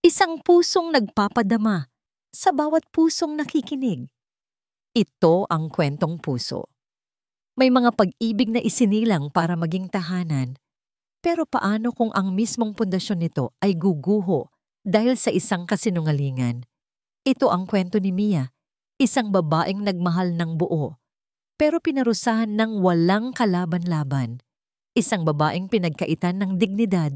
Isang pusong nagpapadama sa bawat pusong nakikinig. Ito ang kwentong puso. May mga pag-ibig na isinilang para maging tahanan. Pero paano kung ang mismong pundasyon nito ay guguho dahil sa isang kasinungalingan? Ito ang kwento ni Mia, isang babaeng nagmahal ng buo, pero pinarusahan ng walang kalaban-laban. Isang babaeng pinagkaitan ng dignidad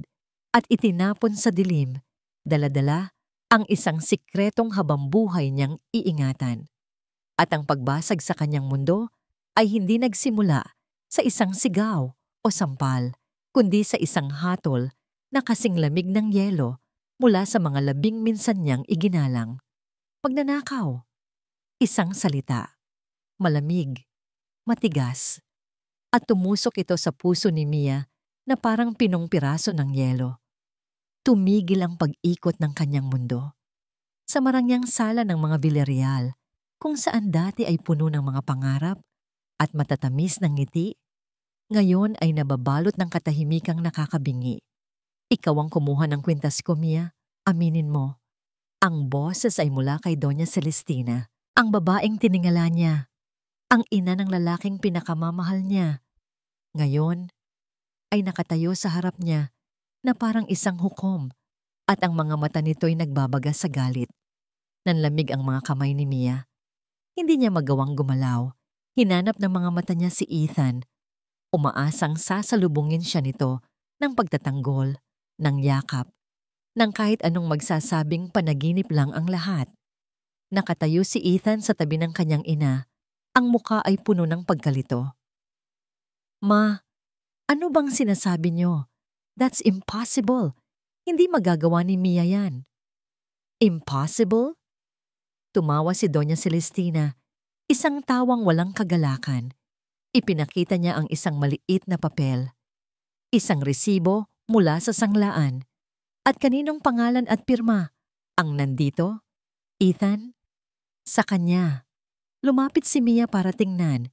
at itinapon sa dilim, dala-dala ang isang sikretong habambuhay niyang iingatan. At ang pagbasag sa kanyang mundo ay hindi nagsimula sa isang sigaw o sampal, kundi sa isang hatol na kasing lamig ng yelo mula sa mga labing minsan niyang iginalang. Pagnanakaw. Isang salita. Malamig, matigas, at tumusok ito sa puso ni Mia na parang pinong piraso ng yelo. Tumigil ang pag-ikot ng kanyang mundo. Sa marangyang sala ng mga Villarreal, kung saan dati ay puno ng mga pangarap at matatamis ng ngiti, ngayon ay nababalot ng katahimikang nakakabingi. Ikaw ang kumuha ng kwintas ko, Mia. Aminin mo. Ang boses ay mula kay Doña Celestina, ang babaeng tiningala niya, ang ina ng lalaking pinakamamahal niya. Ngayon ay nakatayo sa harap niya na parang isang hukom at ang mga mata nito'y nagbabaga sa galit. Nanlamig ang mga kamay ni Mia. Hindi niya magawang gumalaw. Hinanap ng mga mata niya si Ethan. Umaasang sasalubungin siya nito ng pagtatanggol, ng yakap, ng kahit anong magsasabing panaginip lang ang lahat. Nakatayo si Ethan sa tabi ng kanyang ina. Ang muka ay puno ng pagkalito. Ma, ano bang sinasabi niyo? That's impossible. Hindi magagawa ni Mia yan. Impossible? Tumawa si Doña Celestina, isang tawang walang kagalakan. Ipinakita niya ang isang maliit na papel. Isang resibo mula sa sanglaan. At kaninong pangalan at pirma ang nandito? Ethan? Sa kanya. Lumapit si Mia para tingnan.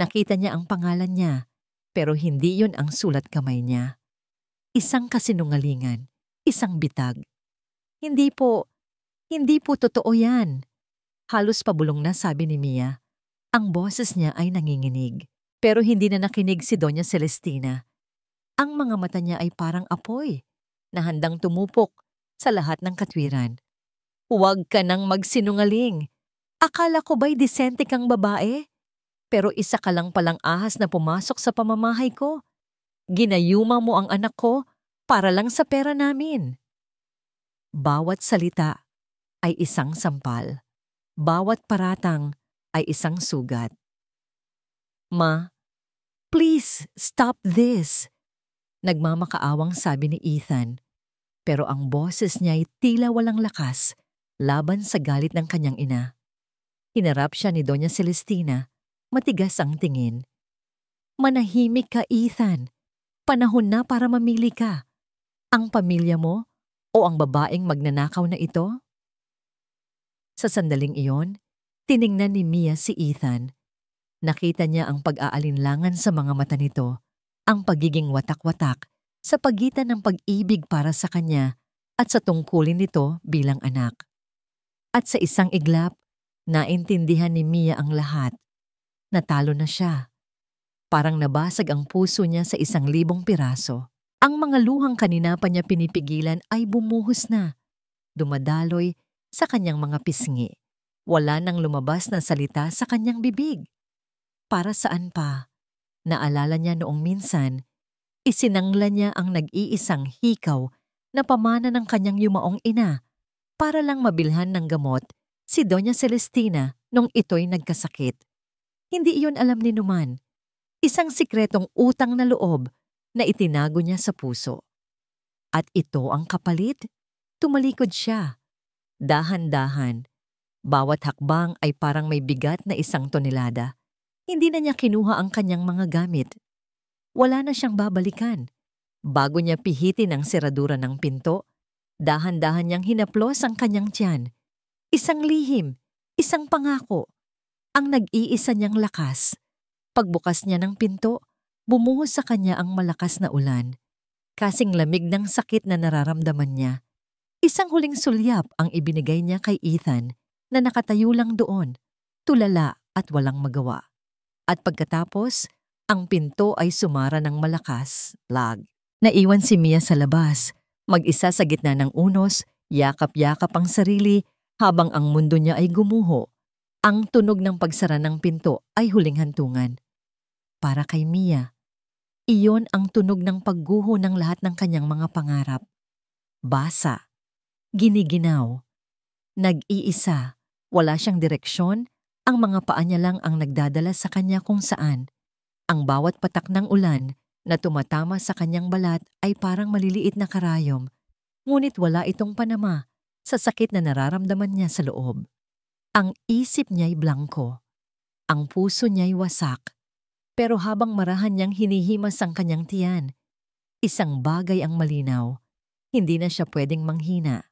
Nakita niya ang pangalan niya, pero hindi yun ang sulat kamay niya. Isang kasinungalingan, isang bitag. Hindi po totoo yan. Halos pabulong na sabi ni Mia. Ang boses niya ay nanginginig, pero hindi na nakinig si Doña Celestina. Ang mga mata niya ay parang apoy, na handang tumupok sa lahat ng katwiran. Huwag ka nang magsinungaling. Akala ko ba'y disente kang babae? Pero isa ka lang palang ahas na pumasok sa pamamahay ko. Ginayuma mo ang anak ko para lang sa pera namin. Bawat salita ay isang sampal. Bawat paratang ay isang sugat. Ma, please stop this. Nagmamakaawang sabi ni Ethan. Pero ang boses niya ay tila walang lakas laban sa galit ng kanyang ina. Hinarap siya ni Doña Celestina. Matigas ang tingin. Manahimik ka, Ethan. Panahon na para mamili ka. Ang pamilya mo o ang babaeng magnanakaw na ito? Sa sandaling iyon, tiningnan ni Mia si Ethan. Nakita niya ang pag-aalinlangan sa mga mata nito, ang pagiging watak-watak sa pagitan ng pag-ibig para sa kanya at sa tungkulin nito bilang anak. At sa isang iglap, naintindihan ni Mia ang lahat. Natalo na siya. Parang nabasag ang puso niya sa 1,000 piraso. Ang mga luhang kanina pa niya pinipigilan ay bumuhos na. Dumadaloy sa kanyang mga pisngi. Wala nang lumabas na salita sa kanyang bibig. Para saan pa? Naalala niya noong minsan, isinangla niya ang nag-iisang hikaw na pamana ng kanyang yumaong ina para lang mabilhan ng gamot si Doña Celestina nung ito'y nagkasakit. Hindi iyon alam ni Numan. Isang sikretong utang na loob na itinago niya sa puso. At ito ang kapalit. Tumalikod siya. Dahan-dahan. Bawat hakbang ay parang may bigat na 1 tonelada. Hindi na niya kinuha ang kanyang mga gamit. Wala na siyang babalikan. Bago niya pihitin ang seradura ng pinto, dahan-dahan niyang hinaplos ang kanyang tiyan. Isang lihim, isang pangako. Ang nag-iisa niyang lakas. Pagbukas niya ng pinto, bumuhos sa kanya ang malakas na ulan. Kasing lamig ng sakit na nararamdaman niya. Isang huling sulyap ang ibinigay niya kay Ethan na nakatayo lang doon, tulala at walang magawa. At pagkatapos, ang pinto ay sumara ng malakas, lag. Naiwan si Mia sa labas, mag-isa sa gitna ng unos, yakap-yakap ang sarili habang ang mundo niya ay gumuho. Ang tunog ng pagsara ng pinto ay huling hantungan. Para kay Mia, iyon ang tunog ng pagguho ng lahat ng kanyang mga pangarap. Basa, giniginaw, nag-iisa, wala siyang direksyon, ang mga paa niya lang ang nagdadala sa kanya kung saan. Ang bawat patak ng ulan na tumatama sa kanyang balat ay parang maliliit na karayom, ngunit wala itong panama sa sakit na nararamdaman niya sa loob. Ang isip niya'y blangko, ang puso niya'y wasak, pero habang marahan niyang hinihimas ang kanyang tiyan, isang bagay ang malinaw, hindi na siya pwedeng manghina.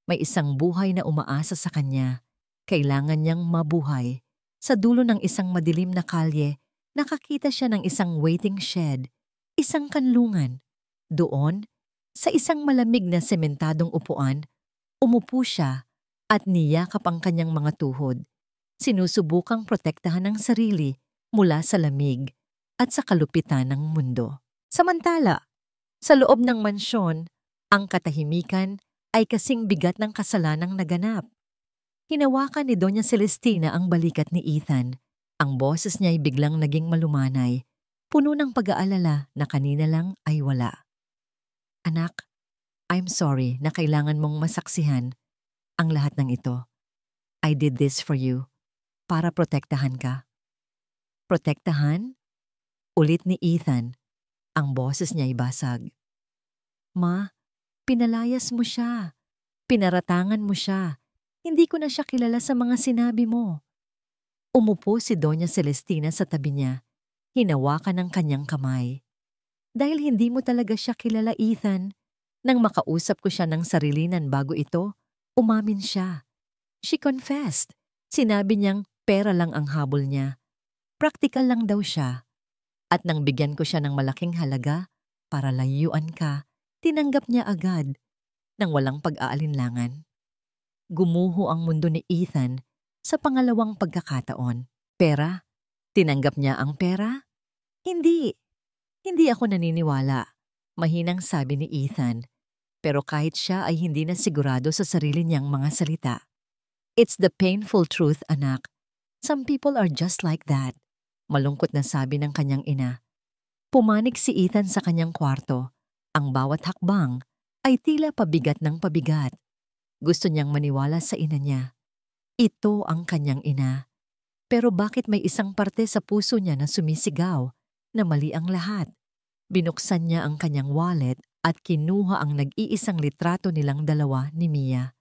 May isang buhay na umaasa sa kanya, kailangan niyang mabuhay. Sa dulo ng isang madilim na kalye, nakakita siya ng isang waiting shed, isang kanlungan. Doon, sa isang malamig na sementadong upuan, umupo siya at niyakap ang kanyang mga tuhod. Sinusubukang protektahan ang sarili mula sa lamig at sa kalupitan ng mundo. Samantala, sa loob ng mansyon, ang katahimikan ay kasing bigat ng kasalanang naganap. Hinawakan ni Doña Celestina ang balikat ni Ethan. Ang boses niya ay biglang naging malumanay, puno ng pag-aalala na kanina lang ay wala. Anak, I'm sorry na kailangan mong masaksihan ang lahat ng ito. I did this for you, para protektahan ka. Protektahan? Ulit ni Ethan. Ang boses niya ay basag. Ma, pinalayas mo siya. Pinaratangan mo siya. Hindi ko na siya kilala sa mga sinabi mo. Umupo si Doña Celestina sa tabi niya. Hinawakan ang kanyang kamay. Dahil hindi mo talaga siya kilala, Ethan. Nang makausap ko siya ng sarilinan bago ito, umamin siya. She confessed. Sinabi niyang pera lang ang habol niya. Praktikal lang daw siya. At nang bigyan ko siya ng malaking halaga para layuan ka, tinanggap niya agad nang walang pag-aalinlangan. Gumuho ang mundo ni Ethan sa pangalawang pagkakataon. Pera? Tinanggap niya ang pera? Hindi. Hindi ako naniniwala. Mahinang sabi ni Ethan. Pero kahit siya ay hindi na sigurado sa sarili niyang mga salita. It's the painful truth, anak. Some people are just like that. Malungkot na sabi ng kanyang ina. Pumanik si Ethan sa kanyang kwarto. Ang bawat hakbang ay tila pabigat ng pabigat. Gusto niyang maniwala sa ina niya. Ito ang kanyang ina. Pero bakit may isang parte sa puso niya na sumisigaw na mali ang lahat? Binuksan niya ang kanyang wallet at kinuha ang nag-iisang litrato nilang dalawa ni Mia.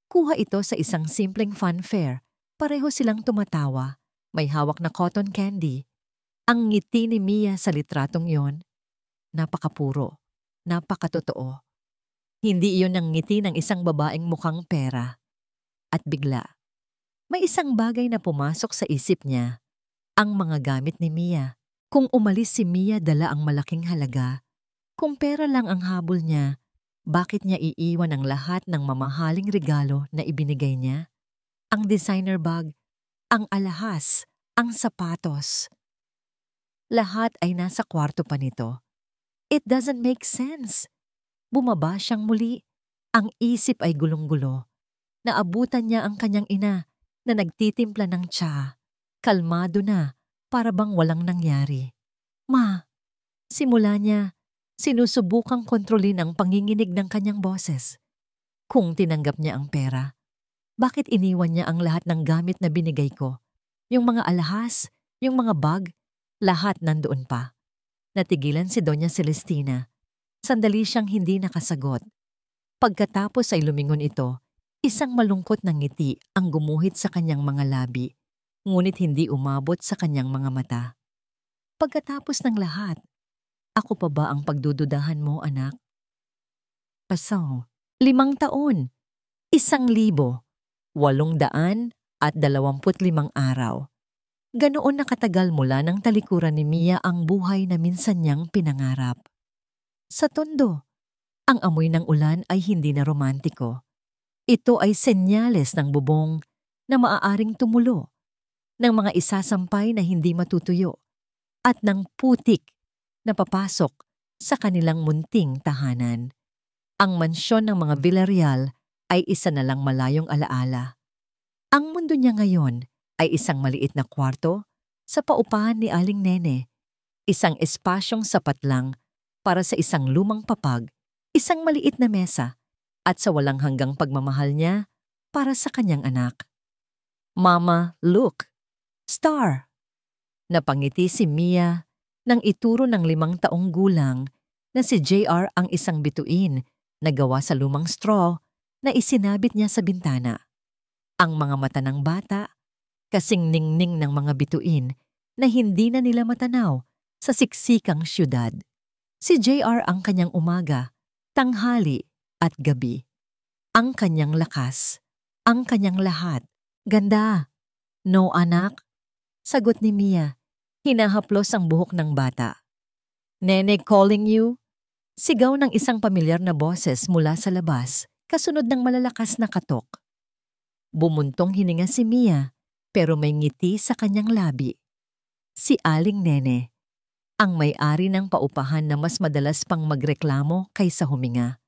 Kuha ito sa isang simpleng funfair. Pareho silang tumatawa. May hawak na cotton candy. Ang ngiti ni Mia sa litratong yon, napakapuro, napakatotoo. Hindi iyon ang ngiti ng isang babaeng mukhang pera. At bigla, may isang bagay na pumasok sa isip niya, ang mga gamit ni Mia. Kung umalis si Mia dala ang malaking halaga, kung pera lang ang habol niya, bakit niya iiwan ang lahat ng mamahaling regalo na ibinigay niya? Ang designer bag, ang alahas, ang sapatos. Lahat ay nasa kwarto pa nito. It doesn't make sense. Bumaba siyang muli. Ang isip ay gulong-gulo. Naabutan niya ang kanyang ina na nagtitimpla ng tsa. Kalmado na, para bang walang nangyari. Ma, simula niya, sinusubukang kontrolin ang panginginig ng kanyang boses. Kung tinanggap niya ang pera, bakit iniwan niya ang lahat ng gamit na binigay ko? Yung mga alahas, yung mga bag, lahat nandoon pa. Natigilan si Doña Celestina. Sandali siyang hindi nakasagot. Pagkatapos ay lumingon ito, isang malungkot na ngiti ang gumuhit sa kanyang mga labi, ngunit hindi umabot sa kanyang mga mata. Pagkatapos ng lahat, ako pa ba ang pagdududahan mo, anak? Pasaw, 5 taon, 1,825 araw. Ganoon nakatagal mula ng talikuran ni Mia ang buhay na minsan niyang pinangarap. Sa tondo, Ang amoy ng ulan ay hindi na romantiko. Ito ay senyales ng bubong na maaaring tumulo, ng mga isasampay na hindi matutuyo, at ng putik na papasok sa kanilang munting tahanan. Ang mansyon ng mga Villarreal ay isa na lang malayong alaala. Ang mundo niya ngayon ay isang maliit na kwarto sa paupahan ni Aling Nene, isang espasyong sapat lang para sa isang lumang papag, isang maliit na mesa, at sa walang hanggang pagmamahal niya para sa kanyang anak. Mama, look! Star! Napangiti si Mia nang ituro ng 5 taong gulang na si JR ang isang bituin na gawa sa lumang straw na isinabit niya sa bintana. Ang mga mata ng bata, kasing ningning ng mga bituin na hindi na nila matanaw sa siksikang syudad. Si JR ang kanyang umaga, tanghali at gabi. Ang kanyang lakas, ang kanyang lahat. Ganda. No, anak? Sagot ni Mia. Hinahaplos ang buhok ng bata. Nene calling you? Sigaw ng isang pamilyar na boses mula sa labas, kasunod ng malalakas na katok. Bumuntong hininga si Mia, pero may ngiti sa kanyang labi. Si Aling Nene, ang may-ari ng paupahan na mas madalas pang magreklamo kaysa huminga.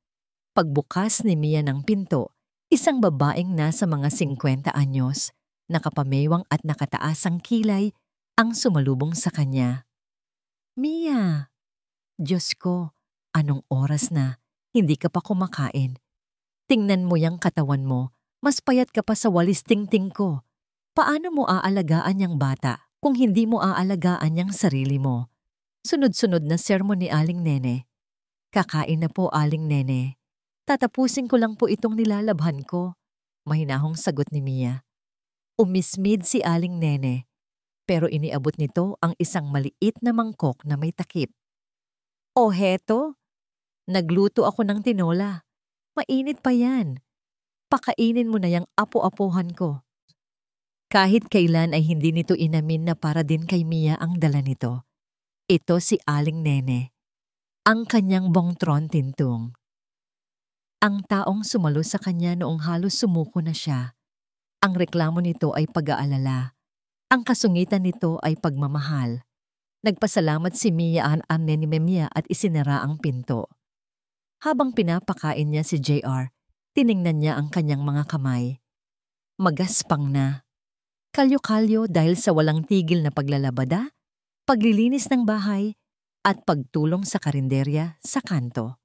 Pagbukas ni Mia ng pinto, isang babaeng nasa mga 50 anyos, nakapamewang at nakataasang kilay, ang sumalubong sa kanya. Mia! Diyos ko, anong oras na? Hindi ka pa kumakain. Tingnan mo yang katawan mo, mas payat ka pa sa walis tingting ko. Paano mo aalagaan yang bata kung hindi mo aalagaan yang sarili mo? Sunod-sunod na sermon ni Aling Nene. Kakain na po, Aling Nene. Tatapusin ko lang po itong nilalabhan ko. Mahinahong sagot ni Mia. Umismid si Aling Nene, pero iniabot nito ang isang maliit na mangkok na may takip. O heto, nagluto ako ng tinola. Mainit pa yan. Pakainin mo na yang apo-apohan ko. Kahit kailan ay hindi nito inamin na para din kay Mia ang dala nito. Ito si Aling Nene, ang kanyang bongtron tintung. Ang taong sumalo sa kanya noong halos sumuko na siya. Ang reklamo nito ay pag-aalala. Ang kasungitan nito ay pagmamahal. Nagpasalamat si Mia ang ni Mia at isinara ang pinto. Habang pinapakain niya si JR, tiningnan niya ang kanyang mga kamay. Magaspang na. Kalyo-kalyo dahil sa walang tigil na paglalabada, paglilinis ng bahay, at pagtulong sa karinderya sa kanto.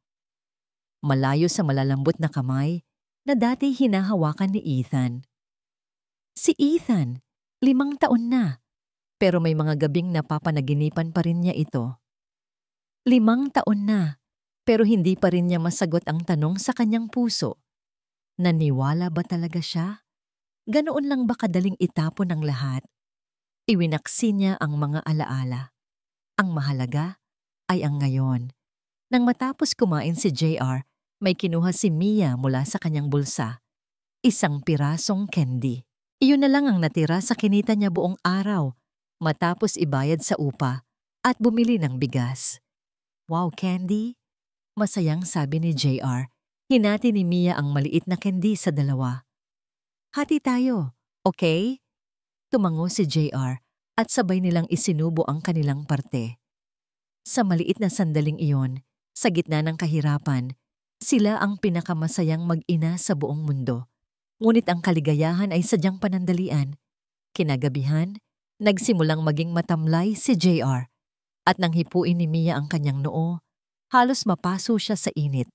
Malayo sa malalambot na kamay na dati hinahawakan ni Ethan. Si Ethan, 5 taon na, pero may mga gabing napapanaginipan pa rin niya ito. 5 taon na, pero hindi pa rin niya masagot ang tanong sa kanyang puso. Naniwala ba talaga siya? Ganoon lang ba kadaling itapon ang lahat? Iwinaksi niya ang mga alaala. Ang mahalaga ay ang ngayon. Nang matapos kumain si JR, may kinuha si Mia mula sa kanyang bulsa. Isang pirasong candy. Iyon na lang ang natira sa kinita niya buong araw, matapos ibayad sa upa at bumili ng bigas. Wow, candy? Masayang sabi ni JR. Hinati ni Mia ang maliit na candy sa 2. Hati tayo, okay? Tumango si JR at sabay nilang isinubo ang kanilang parte. Sa maliit na sandaling iyon, sa gitna ng kahirapan, sila ang pinakamasayang mag-ina sa buong mundo. Ngunit ang kaligayahan ay sadyang panandalian. Kinagabihan, nagsimulang maging matamlay si JR at nang hipuin ni Mia ang kanyang noo, halos mapaso siya sa init.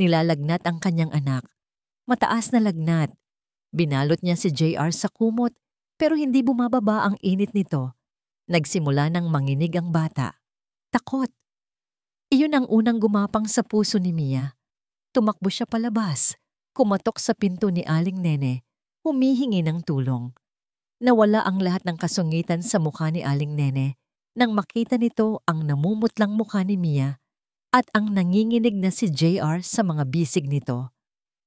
Nilalagnat ang kanyang anak. Mataas na lagnat. Binalot niya si JR sa kumot pero hindi bumababa ang init nito. Nagsimula nang manginig ang bata. Takot. Iyon ang unang gumapang sa puso ni Mia. Tumakbo siya palabas. Kumatok sa pinto ni Aling Nene, humihingi ng tulong. Nawala ang lahat ng kasungitan sa mukha ni Aling Nene nang makita nito ang namumutlang mukha ni Mia at ang nanginginig na si JR sa mga bisig nito.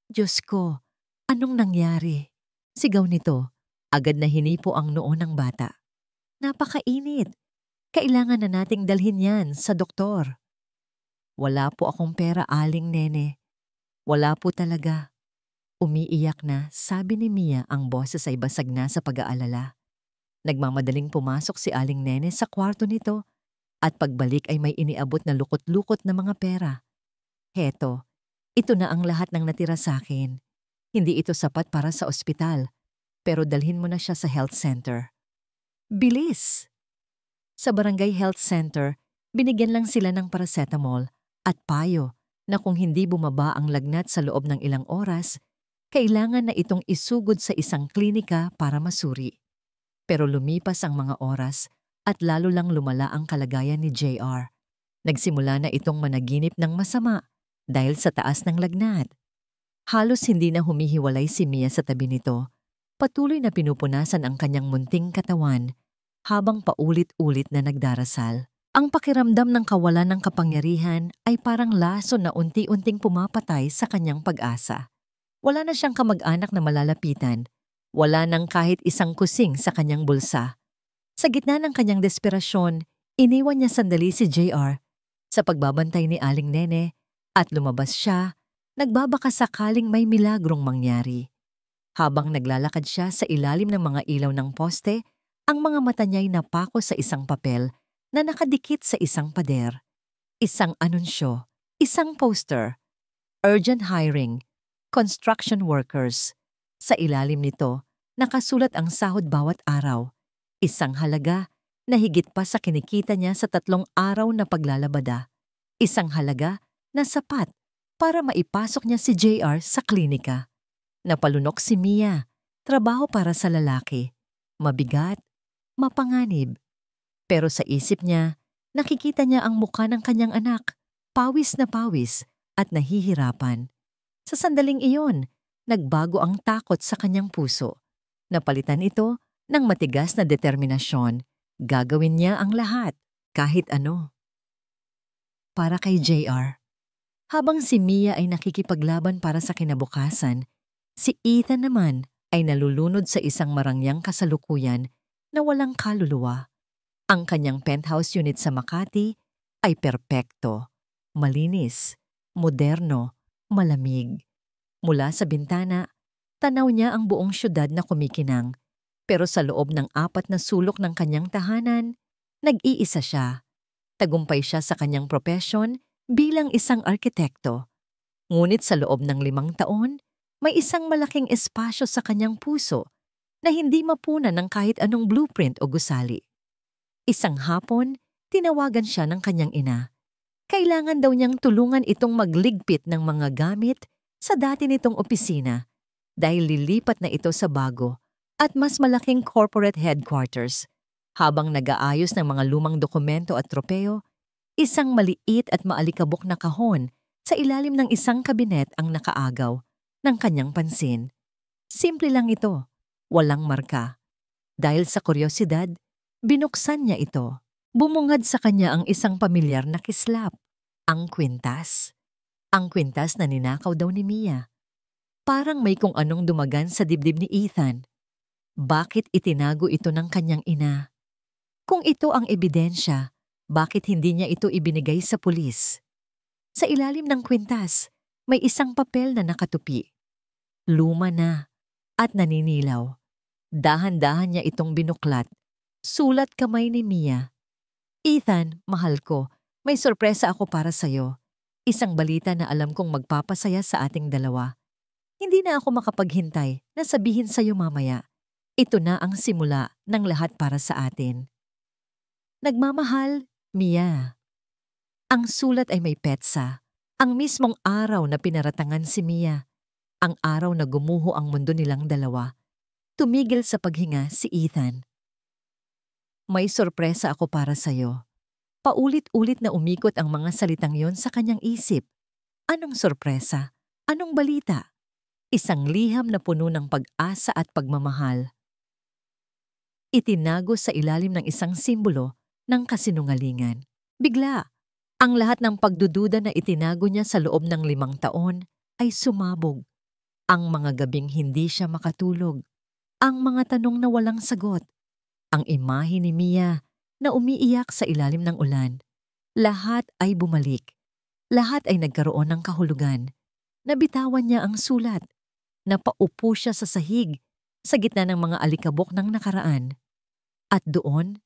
Diyos ko, anong nangyari? Sigaw nito. Agad na hinipo ang noo ng bata. Napakainit. Kailangan na nating dalhin yan sa doktor. Wala po akong pera, Aling Nene. Wala po talaga. Umiiyak na, sabi ni Mia, ang boses ay basag na sa pag-aalala. Nagmamadaling pumasok si Aling Nene sa kwarto nito at pagbalik ay may iniabot na lukot-lukot na mga pera. Heto, ito na ang lahat ng natira sa akin. Hindi ito sapat para sa ospital, pero dalhin mo na siya sa health center. Bilis! Sa barangay health center, binigyan lang sila ng paracetamol at payo na kung hindi bumaba ang lagnat sa loob ng ilang oras, kailangan na itong isugod sa isang klinika para masuri. Pero lumipas ang mga oras at lalo lang lumala ang kalagayan ni JR. Nagsimula na itong managinip ng masama dahil sa taas ng lagnat. Halos hindi na humihiwalay si Mia sa tabi nito. Patuloy na pinupunasan ang kanyang munting katawan habang paulit-ulit na nagdarasal. Ang pakiramdam ng kawalan ng kapangyarihan ay parang laso na unti-unting pumapatay sa kanyang pag-asa. Wala na siyang kamag-anak na malalapitan. Wala nang kahit isang kusing sa kanyang bulsa. Sa gitna ng kanyang desperasyon, iniwan niya sandali si JR sa pagbabantay ni Aling Nene at lumabas siya, nagbabaka sakaling may milagrong mangyari. Habang naglalakad siya sa ilalim ng mga ilaw ng poste, ang mga mata niya'y napako sa isang papel na nakadikit sa isang pader. Isang anunsyo, isang poster, urgent hiring, construction workers. Sa ilalim nito, nakasulat ang sahod bawat araw, isang halaga na higit pa sa kinikita niya sa 3 araw na paglalabada. Isang halaga na sapat para maipasok niya si JR sa klinika. Napalunok si Mia, trabaho para sa lalaki. Mabigat, mapanganib. Pero sa isip niya, nakikita niya ang mukha ng kanyang anak, pawis na pawis at nahihirapan. Sa sandaling iyon, nagbago ang takot sa kanyang puso. Napalitan ito ng matigas na determinasyon. Gagawin niya ang lahat, kahit ano. Para kay JR. Habang si Mia ay nakikipaglaban para sa kinabukasan, si Ethan naman ay nalulunod sa isang marangyang kasalukuyan na walang kaluluwa. Ang kanyang penthouse unit sa Makati ay perpekto, malinis, moderno, malamig. Mula sa bintana, tanaw niya ang buong syudad na kumikinang. Pero sa loob ng 4 na sulok ng kanyang tahanan, nag-iisa siya. Tagumpay siya sa kanyang propesyon bilang isang arkitekto. Ngunit sa loob ng 5 taon, may isang malaking espasyo sa kanyang puso na hindi mapunan ng kahit anong blueprint o gusali. Isang hapon, tinawagan siya ng kanyang ina. Kailangan daw niyang tulungan itong magligpit ng mga gamit sa dati nitong opisina dahil lilipat na ito sa bago at mas malaking corporate headquarters. Habang nag-aayos ng mga lumang dokumento at tropeo, isang maliit at maalikabok na kahon sa ilalim ng isang kabinet ang nakaagaw ng kanyang pansin. Simple lang ito, walang marka. Dahil sa kuryosidad, binuksan niya ito. Bumungad sa kanya ang isang pamilyar na kislap, ang kwintas. Ang kwintas na ninakaw daw ni Mia. Parang may kung anong dumagan sa dibdib ni Ethan. Bakit itinago ito ng kanyang ina? Kung ito ang ebidensya, bakit hindi niya ito ibinigay sa pulis? Sa ilalim ng kwintas, may isang papel na nakatupi. Luma na at naninilaw. Dahan-dahan niya itong binuklat. Sulat kamay ni Mia. Ethan, mahal ko, may sorpresa ako para sa'yo. Isang balita na alam kong magpapasaya sa ating dalawa. Hindi na ako makapaghintay na sabihin sa'yo mamaya. Ito na ang simula ng lahat para sa atin. Nagmamahal, Mia. Ang sulat ay may petsa. Ang mismong araw na pinaratangan si Mia. Ang araw na gumuho ang mundo nilang dalawa. Tumigil sa paghinga si Ethan. May sorpresa ako para sa'yo. Paulit-ulit na umikot ang mga salitang yon sa kanyang isip. Anong sorpresa? Anong balita? Isang liham na puno ng pag-asa at pagmamahal. Itinago sa ilalim ng isang simbolo ng kasinungalingan. Bigla, ang lahat ng pagdududa na itinago niya sa loob ng 5 taon ay sumabog. Ang mga gabing hindi siya makatulog. Ang mga tanong na walang sagot. Ang imahe ni Mia na umiiyak sa ilalim ng ulan. Lahat ay bumalik. Lahat ay nagkaroon ng kahulugan. Nabitawan niya ang sulat. Napaupo siya sa sahig sa gitna ng mga alikabok ng nakaraan. At doon,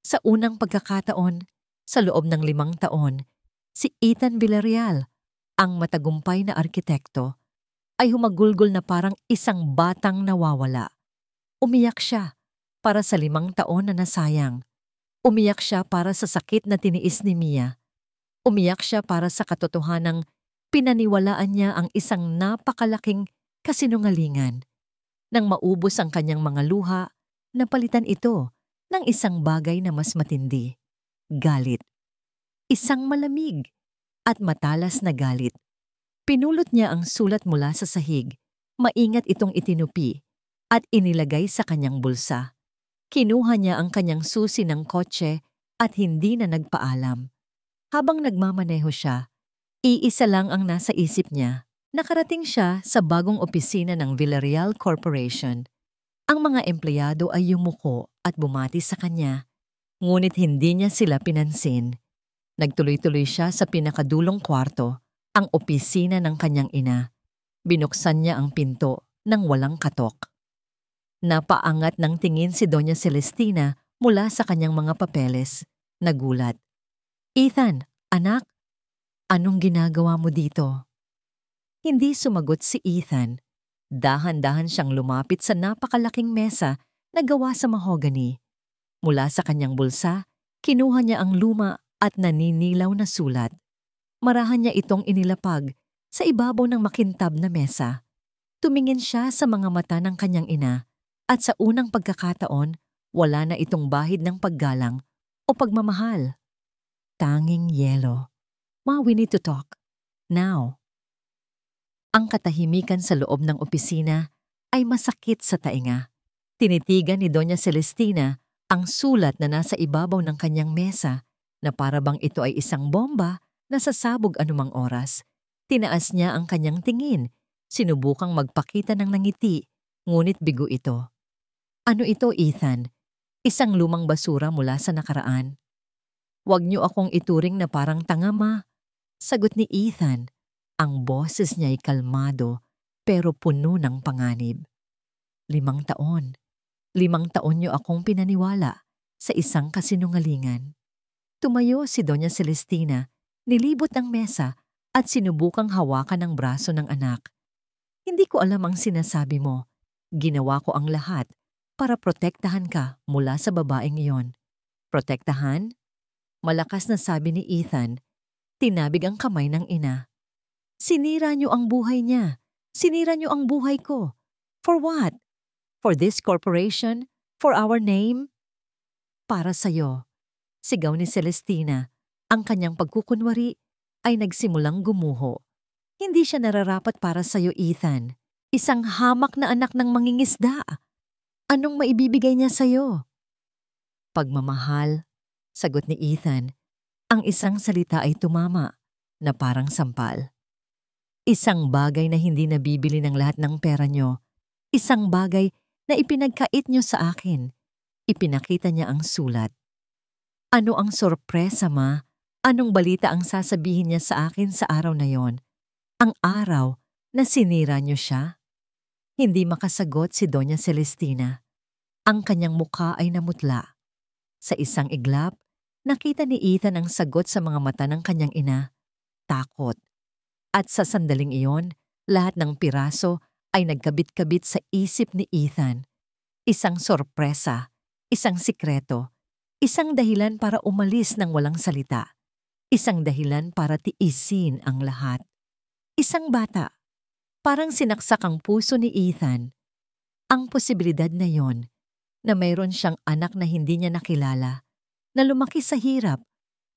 sa unang pagkakataon, sa loob ng 5 taon, si Ethan Villarreal, ang matagumpay na arkitekto, ay humagulgol na parang isang batang nawawala. Umiyak siya para sa 5 taon na nasayang. Umiyak siya para sa sakit na tiniis ni Mia. Umiyak siya para sa katotohanang pinaniwalaan niya ang isang napakalaking kasinungalingan. Nang maubos ang kanyang mga luha, napalitan ito ng isang bagay na mas matindi. Galit. Isang malamig at matalas na galit. Pinulot niya ang sulat mula sa sahig. Maingat itong itinupi at inilagay sa kanyang bulsa. Kinuha niya ang kanyang susi ng kotse at hindi na nagpaalam. Habang nagmamaneho siya, iisa lang ang nasa isip niya. Nakarating siya sa bagong opisina ng Villarreal Corporation. Ang mga empleyado ay yumuko at bumati sa kanya, ngunit hindi niya sila pinansin. Nagtuloy-tuloy siya sa pinakadulong kwarto, ang opisina ng kanyang ina. Binuksan niya ang pinto nang walang katok. Napaangat ng tingin si Doña Celestina mula sa kanyang mga papeles. Nagulat. "Ethan, anak, anong ginagawa mo dito?" Hindi sumagot si Ethan. Dahan-dahan siyang lumapit sa napakalaking mesa na gawa sa mahogany. Mula sa kanyang bulsa, kinuha niya ang luma at naninilaw na sulat. Marahan niya itong inilapag sa ibabaw ng makintab na mesa. Tumingin siya sa mga mata ng kanyang ina at sa unang pagkakataon, wala na itong bahid ng paggalang o pagmamahal. Tanging yelo. "Ma, we need to talk. Now." Ang katahimikan sa loob ng opisina ay masakit sa tainga. Tinitigan ni Doña Celestina ang sulat na nasa ibabaw ng kanyang mesa na para bang ito ay isang bomba na sasabog anumang oras. Tinaas niya ang kanyang tingin, sinubukang magpakita ng nangiti, ngunit bigo ito. "Ano ito, Ethan? Isang lumang basura mula sa nakaraan." "Huwag niyo akong ituring na parang tanga, ma," sagot ni Ethan. Ang boses niya ay kalmado pero puno ng panganib. 5 taon. 5 taon niyo akong pinaniwala sa isang kasinungalingan." Tumayo si Doña Celestina, nilibot ang mesa at sinubukang hawakan ang braso ng anak. "Hindi ko alam ang sinasabi mo. Ginawa ko ang lahat para protektahan ka mula sa babaeng iyon." "Protektahan?" Malakas na sabi ni Ethan. Tinabig ang kamay ng ina. "Sinira niyo ang buhay niya. Sinira niyo ang buhay ko. For what? For this corporation? For our name?" "Para sa'yo," sigaw ni Celestina. Ang kanyang pagkukunwari ay nagsimulang gumuho. "Hindi siya nararapat para sa'yo, Ethan. Isang hamak na anak ng mangingisda. Anong maibibigay niya sa'yo?" "Pagmamahal," sagot ni Ethan. Ang isang salita ay tumama na parang sampal. "Isang bagay na hindi nabibili ng lahat ng pera niyo. Isang bagay na ipinagkait niyo sa akin." Ipinakita niya ang sulat. "Ano ang sorpresa, ma? Anong balita ang sasabihin niya sa akin sa araw na yon? Ang araw na sinira niyo siya?" Hindi makasagot si Doña Celestina. Ang kanyang mukha ay namutla. Sa isang iglap, nakita ni Ethan ang sagot sa mga mata ng kanyang ina. Takot. At sa sandaling iyon, lahat ng piraso ay nagkabit-kabit sa isip ni Ethan. Isang sorpresa, isang sikreto, isang dahilan para umalis ng walang salita, isang dahilan para tiisin ang lahat. Isang bata. Parang sinaksak ang puso ni Ethan. Ang posibilidad na yon, na mayroon siyang anak na hindi niya nakilala, na lumaki sa hirap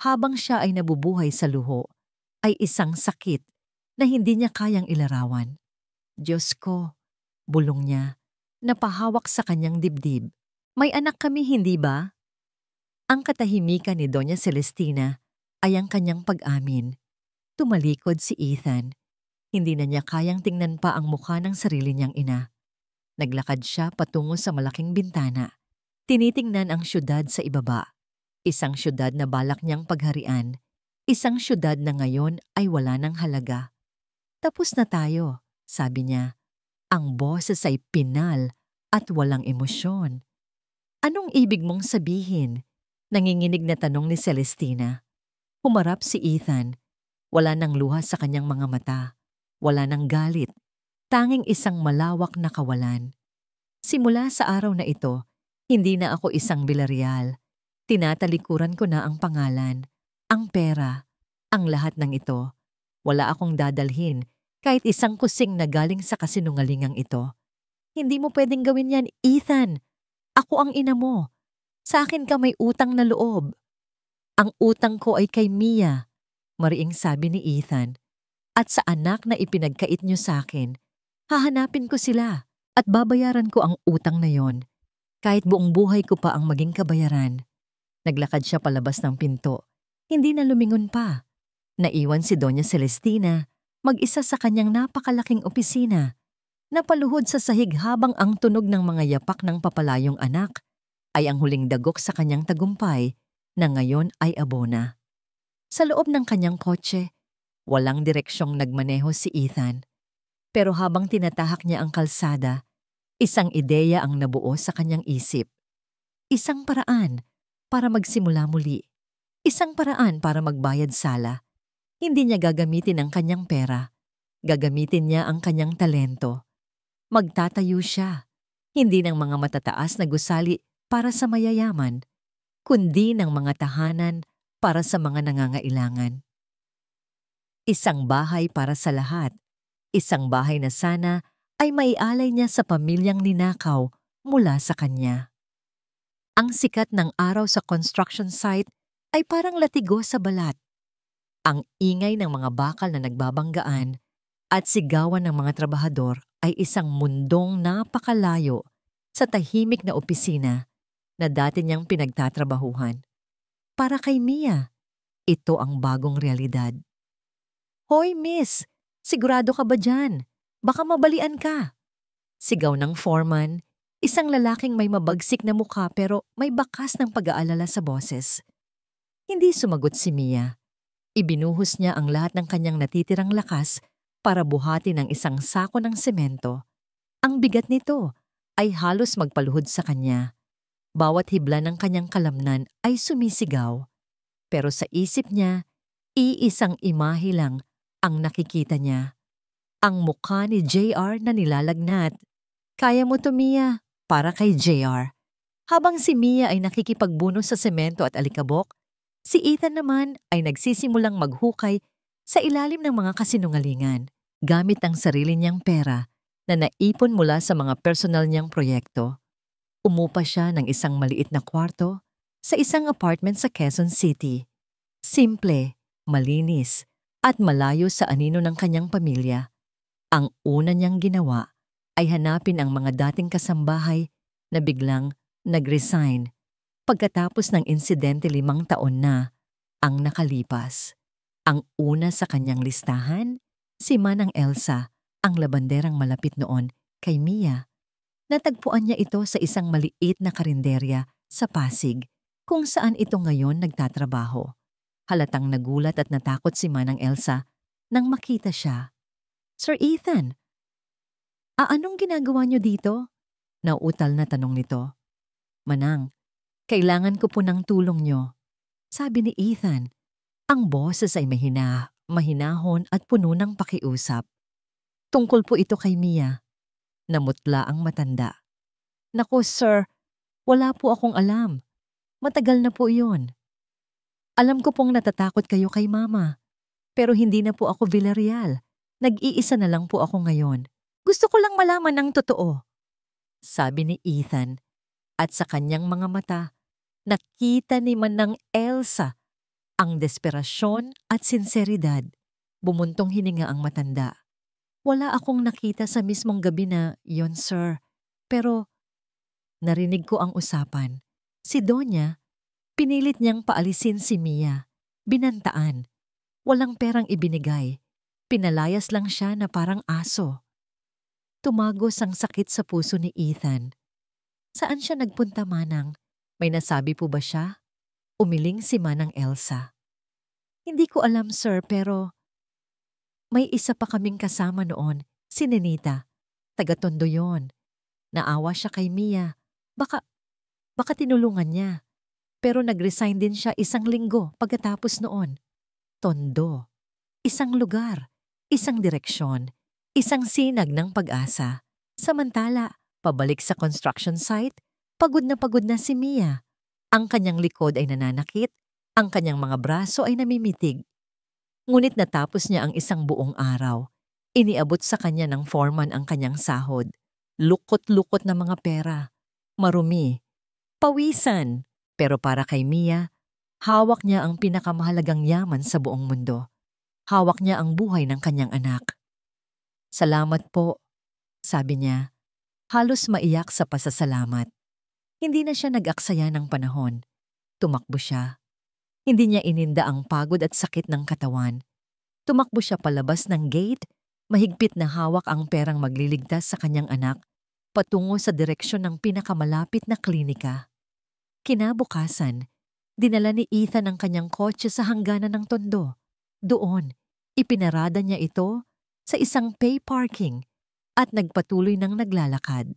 habang siya ay nabubuhay sa luho, ay isang sakit na hindi niya kayang ilarawan. "Diyos ko," bulong niya, napahawak sa kanyang dibdib. "May anak kami, hindi ba?" Ang katahimikan ni Doña Celestina ay ang kanyang pag-amin. Tumalikod si Ethan. Hindi na niya kayang tingnan pa ang mukha ng sarili niyang ina. Naglakad siya patungo sa malaking bintana. Tinitingnan ang syudad sa ibaba. Isang syudad na balak niyang pagharian. Isang syudad na ngayon ay wala ng halaga. Tapos na tayo, sabi niya. Ang boses ay pinal at walang emosyon. Anong ibig mong sabihin? Nanginginig na tanong ni Celestina. Humarap si Ethan. Wala nang luha sa kanyang mga mata. Wala nang galit. Tanging isang malawak na kawalan. Simula sa araw na ito, hindi na ako isang Villarreal. Tinatalikuran ko na ang pangalan, ang pera, ang lahat ng ito. Wala akong dadalhin kahit isang kusing na galing sa kasinungalingang ito. Hindi mo pwedeng gawin yan, Ethan. Ako ang ina mo. Sa akin ka may utang na loob. Ang utang ko ay kay Mia, mariing sabi ni Ethan. At sa anak na ipinagkait niyo sa akin, hahanapin ko sila at babayaran ko ang utang na yon. Kahit buong buhay ko pa ang maging kabayaran. Naglakad siya palabas ng pinto. Hindi na lumingon pa. Naiwan si Doña Celestina, mag-isa sa kanyang napakalaking opisina. Napaluhod sa sahig habang ang tunog ng mga yapak ng papalayong anak ay ang huling dagok sa kanyang tagumpay na ngayon ay abona. Sa loob ng kanyang kotse, walang direksyong nagmaneho si Ethan. Pero habang tinatahak niya ang kalsada, isang ideya ang nabuo sa kanyang isip. Isang paraan para magsimula muli. Isang paraan para magbayad sala. Hindi niya gagamitin ang kanyang pera. Gagamitin niya ang kanyang talento. Magtatayo siya, hindi ng mga matataas na gusali para sa mayayaman, kundi ng mga tahanan para sa mga nangangailangan. Isang bahay para sa lahat. Isang bahay na sana ay maialay niya sa pamilyang ninakaw mula sa kanya. Ang sikat ng araw sa construction site ay parang latigo sa balat. Ang ingay ng mga bakal na nagbabanggaan at sigawan ng mga trabahador ay isang mundong napakalayo sa tahimik na opisina na dati niyang pinagtatrabahuhan. Para kay Mia, ito ang bagong realidad. Hoy, miss! Sigurado ka ba dyan? Baka mabalian ka. Sigaw ng foreman, isang lalaking may mabagsik na mukha pero may bakas ng pag-aalala sa boses. Hindi sumagot si Mia. Ibinuhos niya ang lahat ng kanyang natitirang lakas para buhatin ang isang sako ng semento. Ang bigat nito ay halos magpaluhod sa kanya. Bawat hibla ng kanyang kalamnan ay sumisigaw. Pero sa isip niya, iisang imahe lang ang nakikita niya. Ang mukha ni JR na nilalagnat. Kaya mo to, Mia, para kay JR. Habang si Mia ay nakikipagbuno sa semento at alikabok, si Ethan naman ay nagsisimulang maghukay sa ilalim ng mga kasinungalingan gamit ang sarili niyang pera na naipon mula sa mga personal niyang proyekto. Umupa siya ng isang maliit na kwarto sa isang apartment sa Quezon City. Simple, malinis, at malayo sa anino ng kanyang pamilya. Ang una niyang ginawa ay hanapin ang mga dating kasambahay na biglang nag-resign pagkatapos ng insidente 5 taon na ang nakalipas. Ang una sa kanyang listahan, si Manang Elsa, ang labanderang malapit noon kay Mia. Natagpuan niya ito sa isang maliit na karinderya sa Pasig kung saan ito ngayon nagtatrabaho. Halatang nagulat at natakot si Manang Elsa nang makita siya. Sir Ethan, anong ginagawa niyo dito? Nauutal na tanong nito. Manang, kailangan ko po ng tulong niyo, sabi ni Ethan. Ang boses ay mahinahon at puno ng pakiusap. Tungkol po ito kay Mia. Namutla ang matanda. Naku sir, wala po akong alam. Matagal na po iyon. Alam ko pong natatakot kayo kay Mama. Pero hindi na po ako Villarreal. Nag-iisa na lang po ako ngayon. Gusto ko lang malaman ang totoo, sabi ni Ethan. At sa kanyang mga mata, nakita ni Manang Elsa ang desperasyon at sinseridad. Bumuntong hininga ang matanda. Wala akong nakita sa mismong gabi na yon, sir. Pero narinig ko ang usapan. Si Donya, pinilit niyang paalisin si Mia. Binantaan. Walang perang ibinigay. Pinalayas lang siya na parang aso. Tumagos ang sakit sa puso ni Ethan. Saan siya nagpunta, Manang? May nasabi po ba siya? Umiling si Manang Elsa. Hindi ko alam, sir, pero may isa pa kaming kasama noon, si Nenita. Taga-Tondo yon. Naawa siya kay Mia. Baka, baka tinulungan niya. Pero nag-resign din siya 1 linggo pagkatapos noon. Tondo. Isang lugar, isang direksyon, isang sinag ng pag-asa. Samantala, pabalik sa construction site, pagod na si Mia. Ang kanyang likod ay nananakit, ang kanyang mga braso ay namimitig. Ngunit natapos niya ang isang buong araw. Iniabot sa kanya ng foreman ang kanyang sahod. Lukot-lukot na mga pera. Marumi. Pawisan. Pero para kay Mia, hawak niya ang pinakamahalagang yaman sa buong mundo. Hawak niya ang buhay ng kanyang anak. Salamat po, sabi niya. Halos maiyak sa pasasalamat. Hindi na siya nag-aksaya ng panahon. Tumakbo siya. Hindi niya ininda ang pagod at sakit ng katawan. Tumakbo siya palabas ng gate, mahigpit na hawak ang perang magliligtas sa kanyang anak, patungo sa direksyon ng pinakamalapit na klinika. Kinabukasan, dinala ni Ethan ang kanyang kotse sa hangganan ng Tondo. Doon, ipinarada niya ito sa isang pay parking at nagpatuloy ng naglalakad.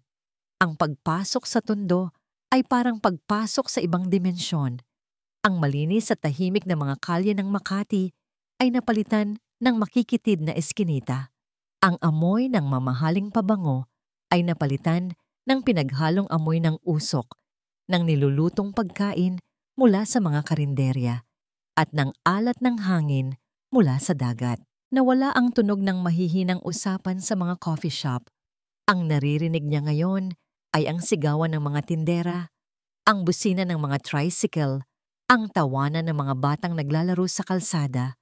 Ang pagpasok sa Tondo ay parang pagpasok sa ibang dimensyon. Ang malinis at tahimik na mga kalye ng Makati ay napalitan ng makikitid na eskinita. Ang amoy ng mamahaling pabango ay napalitan ng pinaghalong amoy ng usok, ng nilulutong pagkain mula sa mga karinderya, at ng alat ng hangin mula sa dagat. Nawala ang tunog ng mahihinang usapan sa mga coffee shop. Ang naririnig niya ngayon ay ang sigawan ng mga tindera, ang busina ng mga tricycle, ang tawanan ng mga batang naglalaro sa kalsada,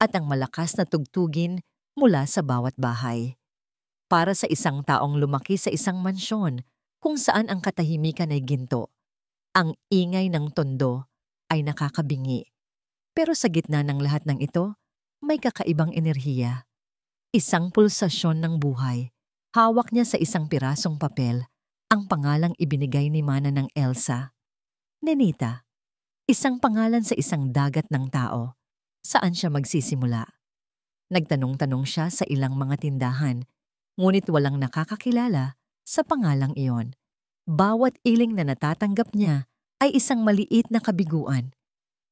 at ang malakas na tugtugin mula sa bawat bahay. Para sa isang taong lumaki sa isang mansyon kung saan ang katahimikan ay ginto, ang ingay ng Tondo ay nakakabingi. Pero sa gitna ng lahat ng ito, may kakaibang enerhiya. Isang pulsasyon ng buhay. Hawak niya sa isang pirasong papel ang pangalang ibinigay ni Mana ng Elsa. Nenita. Isang pangalan sa isang dagat ng tao. Saan siya magsisimula? Nagtanong-tanong siya sa ilang mga tindahan, ngunit walang nakakakilala sa pangalang iyon. Bawat iling na natatanggap niya ay isang maliit na kabiguan.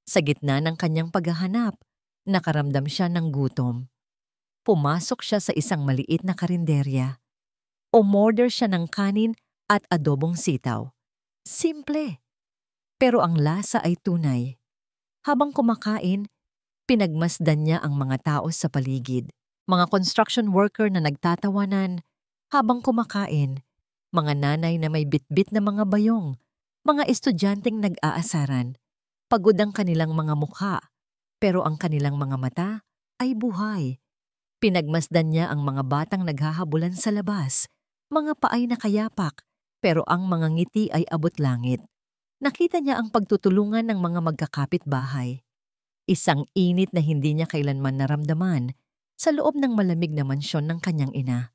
Sa gitna ng kanyang paghahanap, nakaramdam siya ng gutom. Pumasok siya sa isang maliit na karinderya. Umorder siya ng kanin at adobong sitaw. Simple. Pero ang lasa ay tunay. Habang kumakain, pinagmasdan niya ang mga tao sa paligid. Mga construction worker na nagtatawanan. Habang kumakain, mga nanay na may bitbit na mga bayong, mga estudyanteng nag-aasaran. Pagod ang kanilang mga mukha, pero ang kanilang mga mata ay buhay. Pinagmasdan niya ang mga batang naghahabulan sa labas, mga paay na kayapak, pero ang mga ngiti ay abot langit. Nakita niya ang pagtutulungan ng mga magkakapit-bahay. Isang init na hindi niya kailanman naramdaman sa loob ng malamig na mansyon ng kanyang ina.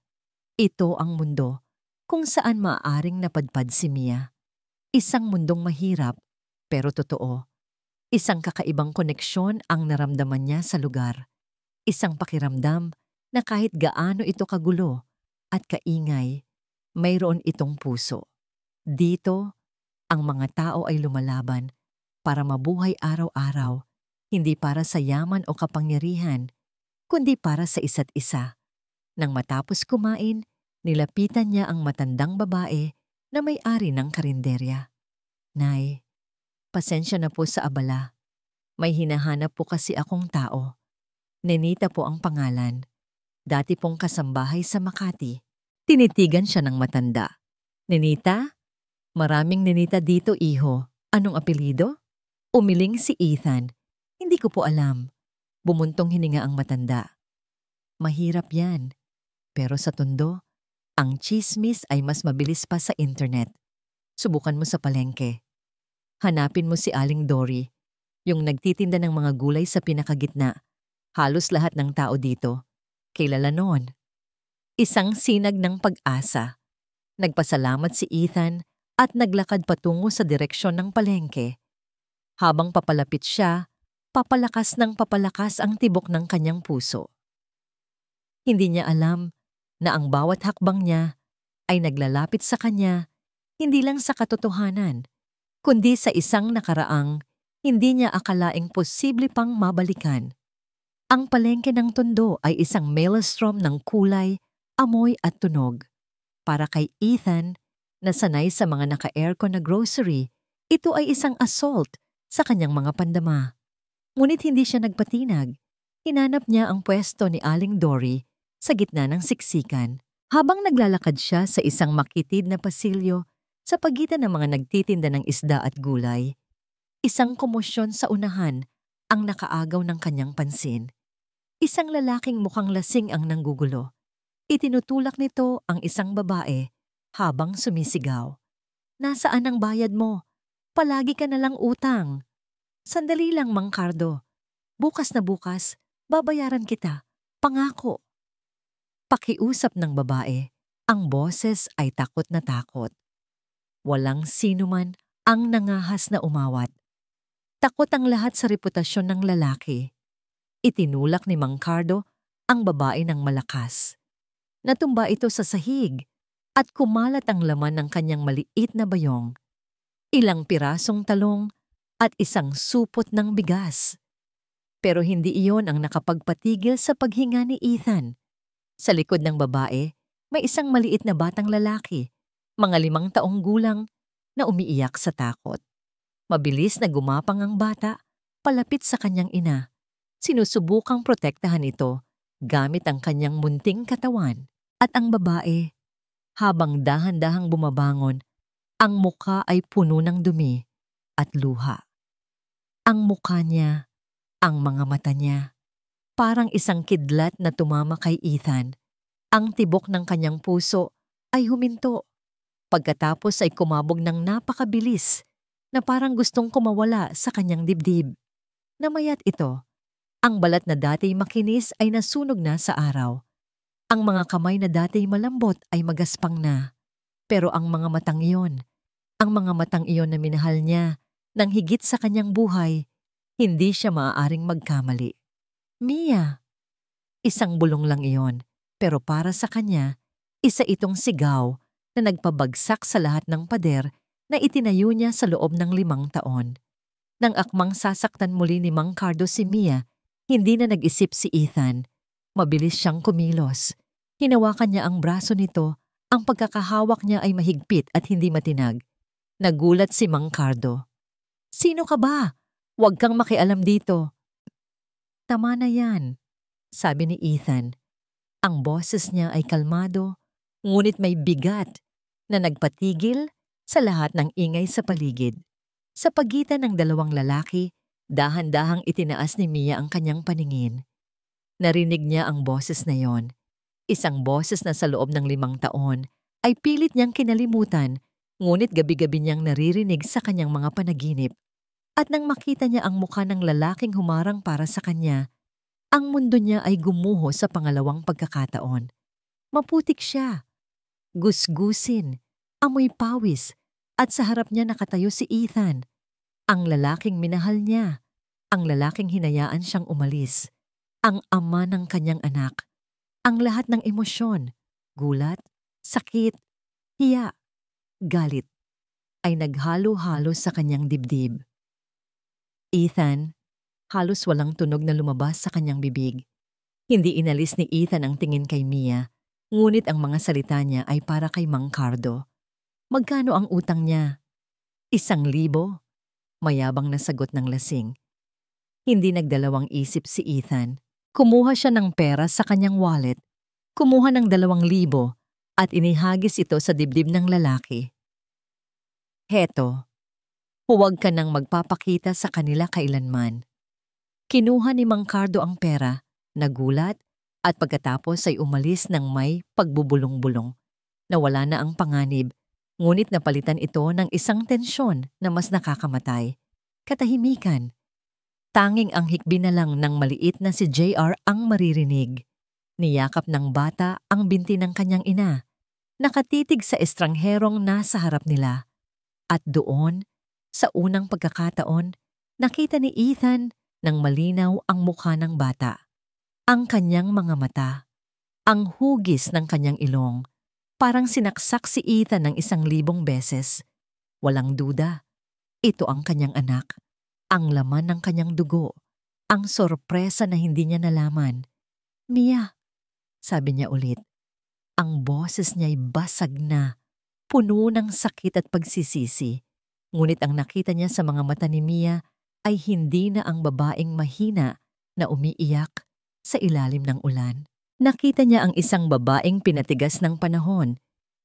Ito ang mundo kung saan maaaring napadpad si Mia. Isang mundong mahirap, pero totoo. Isang kakaibang koneksyon ang naramdaman niya sa lugar. Isang pakiramdam na kahit gaano ito kagulo at kaingay, mayroon itong puso. Dito, ang mga tao ay lumalaban para mabuhay araw-araw, hindi para sa yaman o kapangyarihan, kundi para sa isa't isa. Nang matapos kumain, nilapitan niya ang matandang babae na may-ari ng karinderya. Nay, pasensya na po sa abala. May hinahanap po kasi akong tao. Nenita po ang pangalan. Dati pong kasambahay sa Makati. Tinitigan siya ng matanda. Nenita? Maraming Nenita dito, iho. Anong apelyido? Umiling si Ethan. Hindi ko po alam. Bumuntong hininga ang matanda. Mahirap yan. Pero sa Tondo, ang chismis ay mas mabilis pa sa internet. Subukan mo sa palengke. Hanapin mo si Aling Dory, yung nagtitinda ng mga gulay sa pinakagitna. Halos lahat ng tao dito kilala noon. Isang sinag ng pag-asa. Nagpasalamat si Ethan at naglakad patungo sa direksyon ng palengke. Habang papalapit siya, papalakas ng papalakas ang tibok ng kanyang puso. Hindi niya alam na ang bawat hakbang niya ay naglalapit sa kanya hindi lang sa katotohanan, kundi sa isang nakaraang hindi niya akalaing posible pang mabalikan. Ang palengke ng Tondo ay isang maelstrom ng kulay, amoy at tunog. Para kay Ethan, na sanay sa mga naka-aircon na grocery, ito ay isang assault sa kanyang mga pandama. Ngunit hindi siya nagpatinag. Hinanap niya ang pwesto ni Aling Dory sa gitna ng siksikan. Habang naglalakad siya sa isang makitid na pasilyo sa pagitan ng mga nagtitinda ng isda at gulay, isang komosyon sa unahan ang nakaagaw ng kanyang pansin. Isang lalaking mukhang lasing ang nanggugulo. Itinutulak nito ang isang babae habang sumisigaw. "Nasaan ang bayad mo? Palagi ka na lang utang." "Sandali lang, Mang Cardo. Bukas na bukas, babayaran kita. Pangako." Pakiusap ng babae, ang boses ay takot na takot. Walang sino man ang nangahas na umawat. Takot ang lahat sa reputasyon ng lalaki. Itinulak ni Mang Cardo ang babae ng malakas. Natumba ito sa sahig at kumalat ang laman ng kanyang maliit na bayong. Ilang pirasong talong at isang supot ng bigas. Pero hindi iyon ang nakapagpatigil sa paghinga ni Ethan. Sa likod ng babae, may isang maliit na batang lalaki, mga 5 taong gulang, na umiiyak sa takot. Mabilis na gumapang ang bata, palapit sa kanyang ina. Sinusubukang protektahan ito gamit ang kanyang munting katawan. At ang babae, habang dahan-dahang bumabangon, ang mukha ay puno ng dumi at luha. Ang mukha niya, ang mga mata niya, parang isang kidlat na tumama kay Ethan. Ang tibok ng kanyang puso ay huminto. Pagkatapos ay kumabog ng napakabilis na parang gustong kumawala sa kanyang dibdib. Namayat ito. Ang balat na dati makinis ay nasunog na sa araw. Ang mga kamay na dati malambot ay magaspang na. Pero ang mga matang iyon na minahal niya nang higit sa kanyang buhay, hindi siya maaaring magkamali. "Mia!" Isang bulong lang iyon, pero para sa kanya, isa itong sigaw na nagpabagsak sa lahat ng pader na itinayo niya sa loob ng 5 taon. Nang akmang sasaktan muli ni Mang Cardo si Mia, hindi na nag-isip si Ethan. Mabilis siyang kumilos. Hinawakan niya ang braso nito, ang pagkakahawak niya ay mahigpit at hindi matinag. Nagulat si Mang Cardo. "Sino ka ba? Huwag kang makialam dito." "Tama na yan," sabi ni Ethan. Ang boses niya ay kalmado, ngunit may bigat na nagpatigil sa lahat ng ingay sa paligid. Sa pagitan ng 2 lalaki, dahan-dahang itinaas ni Mia ang kanyang paningin. Narinig niya ang boses na yon. Isang boses na sa loob ng 5 taon ay pilit niyang kinalimutan, ngunit gabi-gabi niyang naririnig sa kanyang mga panaginip. At nang makita niya ang mukha ng lalaking humarang para sa kanya, ang mundo niya ay gumuho sa pangalawang pagkakataon. Maputik siya. Gusgusin, amoy pawis, at sa harap niya nakatayo si Ethan. Ang lalaking minahal niya, ang lalaking hinayaan siyang umalis, ang ama ng kanyang anak. Ang lahat ng emosyon, gulat, sakit, hiya, galit, ay naghalo-halo sa kanyang dibdib. "Ethan," halos walang tunog na lumabas sa kanyang bibig. Hindi inalis ni Ethan ang tingin kay Mia, ngunit ang mga salita niya ay para kay Mang Cardo. "Magkano ang utang niya?" "1,000, mayabang na sagot ng lasing. Hindi nagdalawang isip si Ethan. Kumuha siya ng pera sa kanyang wallet, kumuha ng 2,000 at inihagis ito sa dibdib ng lalaki. "Heto, huwag ka nang magpapakita sa kanila kailanman." Kinuha ni Mang Cardo ang pera, nagulat, at pagkatapos ay umalis ng may pagbubulong-bulong. Nawala na ang panganib, ngunit napalitan ito ng isang tensyon na mas nakakamatay. Katahimikan. Tanging ang hikbi na lang ng maliit na si JR ang maririnig. Niyakap ng bata ang binti ng kanyang ina. Nakatitig sa estrangherong nasa harap nila. At doon, sa unang pagkakataon, nakita ni Ethan Nang malinaw ang mukha ng bata, ang kanyang mga mata, ang hugis ng kanyang ilong, parang sinaksak si Ethan ng 1,000 beses. Walang duda, ito ang kanyang anak, ang laman ng kanyang dugo, ang sorpresa na hindi niya nalaman. "Mia," sabi niya ulit. Ang boses niya'y basag na, puno ng sakit at pagsisisi. Ngunit ang nakita niya sa mga mata ni Mia ay hindi na ang babaeng mahina na umiiyak sa ilalim ng ulan. Nakita niya ang isang babaeng pinatigas ng panahon,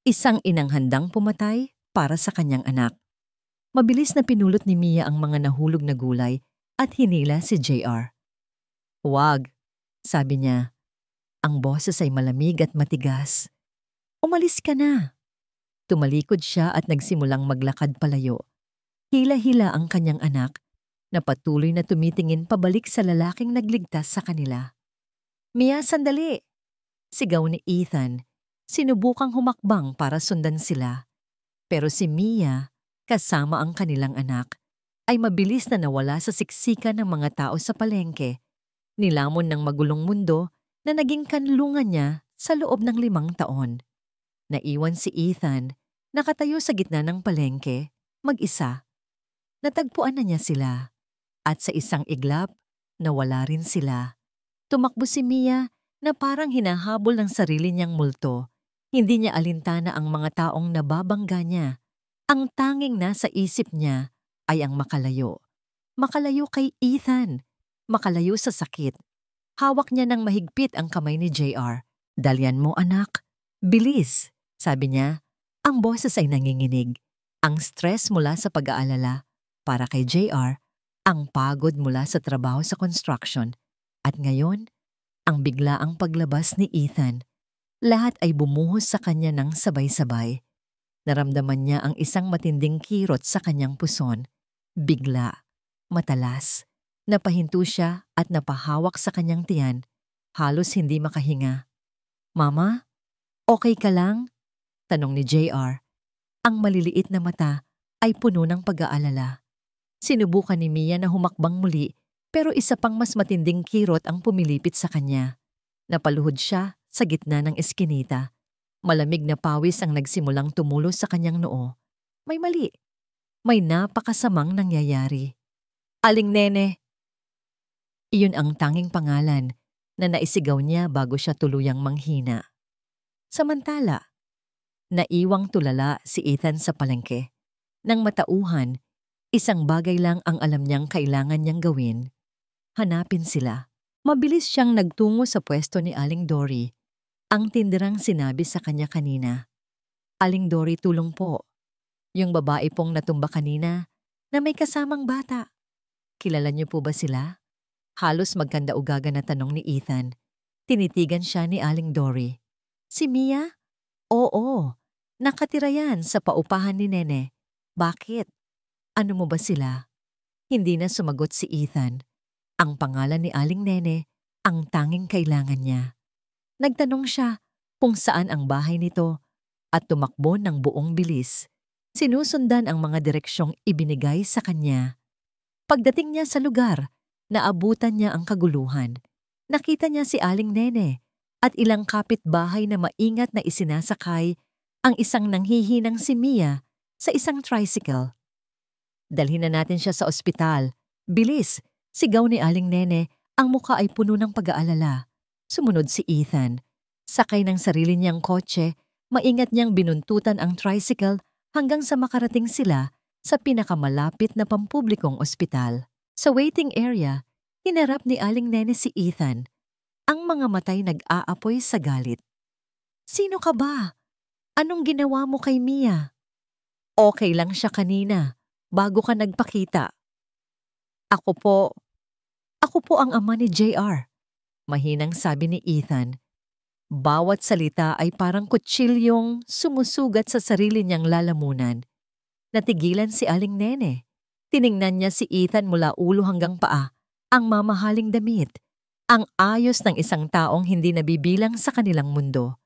isang inang handang pumatay para sa kanyang anak. Mabilis na pinulot ni Mia ang mga nahulog na gulay at hinila si JR. "Huwag," sabi niya. Ang boses ay malamig at matigas. "Umalis ka na." Tumalikod siya at nagsimulang maglakad palayo. Hila-hila ang kanyang anak na patuloy na tumitingin pabalik sa lalaking nagligtas sa kanila. "Mia, sandali!" Sigaw ni Ethan. Sinubukang humakbang para sundan sila. Pero si Mia, kasama ang kanilang anak, ay mabilis na nawala sa siksikan ng mga tao sa palengke, nilamon ng magulong mundo na naging kanlungan niya sa loob ng 5 taon. Naiwan si Ethan, nakatayo sa gitna ng palengke, mag-isa. Natagpuan na niya sila, at sa isang iglap, nawala rin sila. Tumakbo si Mia na parang hinahabol ng sarili niyang multo. Hindi niya alintana ang mga taong nababangga niya. Ang tanging nasa isip niya ay ang makalayo. Makalayo kay Ethan. Makalayo sa sakit. Hawak niya ng mahigpit ang kamay ni JR. "Dalian mo, anak. Bilis," sabi niya. Ang boses ay nanginginig. Ang stress mula sa pag-aalala. Para kay JR, ang pagod mula sa trabaho sa construction. At ngayon, ang biglaang paglabas ni Ethan. Lahat ay bumuhos sa kanya ng sabay-sabay. Naramdaman niya ang isang matinding kirot sa kanyang puson. Bigla, matalas. Napahinto siya at napahawak sa kanyang tiyan. Halos hindi makahinga. "Mama, okay ka lang?" tanong ni JR. Ang maliliit na mata ay puno ng pag-aalala. Sinubukan ni Mia na humakbang muli, pero isa pang mas matinding kirot ang pumilipit sa kanya. Napaluhod siya sa gitna ng eskinita. Malamig na pawis ang nagsimulang tumulo sa kanyang noo. May mali. May napakasamang nangyayari. "Aling Nene!" Iyon ang tanging pangalan na naisigaw niya bago siya tuluyang manghina. Samantala, naiwang tulala si Ethan sa palengke. Nang matauhan, isang bagay lang ang alam niyang kailangan niyang gawin. Hanapin sila. Mabilis siyang nagtungo sa pwesto ni Aling Dory. Ang tinderang sinabi sa kanya kanina, "Aling Dory, tulong po. Yung babae pong natumba kanina na may kasamang bata. Kilala niyo po ba sila?" Halos magkanda-ugaga na tanong ni Ethan. Tinitigan siya ni Aling Dory. "Si Mia?" "Oo. Nakatira yan sa paupahan ni Nene." "Bakit? Ano mo ba sila?" Hindi na sumagot si Ethan. Ang pangalan ni Aling Nene ang tanging kailangan niya. Nagtanong siya kung saan ang bahay nito at tumakbo ng buong bilis. Sinusundan ang mga direksyong ibinigay sa kanya. Pagdating niya sa lugar, naabutan niya ang kaguluhan. Nakita niya si Aling Nene at ilang kapitbahay na maingat na isinasakay ang isang nanghihinang si Mia sa isang tricycle. "Dalhin na natin siya sa ospital. Bilis!" Sigaw ni Aling Nene. Ang muka ay puno ng pag-aalala. Sumunod si Ethan. Sakay ng sarili niyang kotse, maingat niyang binuntutan ang tricycle hanggang sa makarating sila sa pinakamalapit na pampublikong ospital. Sa waiting area, hinarap ni Aling Nene si Ethan. Ang mga matay nag-aapoy sa galit. "Sino ka ba? Anong ginawa mo kay Mia?" "Okay lang siya kanina, bago ka nagpakita." Ako po ang ama ni JR," mahinang sabi ni Ethan. Bawat salita ay parang kutsilyong sumusugat sa sarili niyang lalamunan. Natigilan si Aling Nene. Tiningnan niya si Ethan mula ulo hanggang paa. Ang mamahaling damit. Ang ayos ng isang taong hindi nabibilang sa kanilang mundo.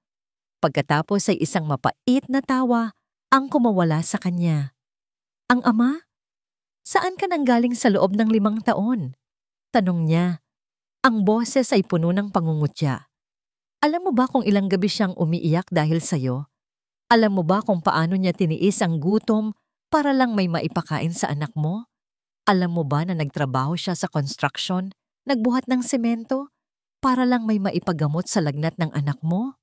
Pagkatapos ay isang mapait na tawa ang kumawala sa kanya. "Ang ama? Saan ka nanggaling sa loob ng 5 taon?" Tanong niya. Ang boses ay puno ng pangungutya. Alam mo ba kung ilang gabi siyang umiiyak dahil sa'yo? Alam mo ba kung paano niya tiniis ang gutom para lang may maipakain sa anak mo? Alam mo ba na nagtrabaho siya sa construction, nagbuhat ng semento, para lang may maipagamot sa lagnat ng anak mo?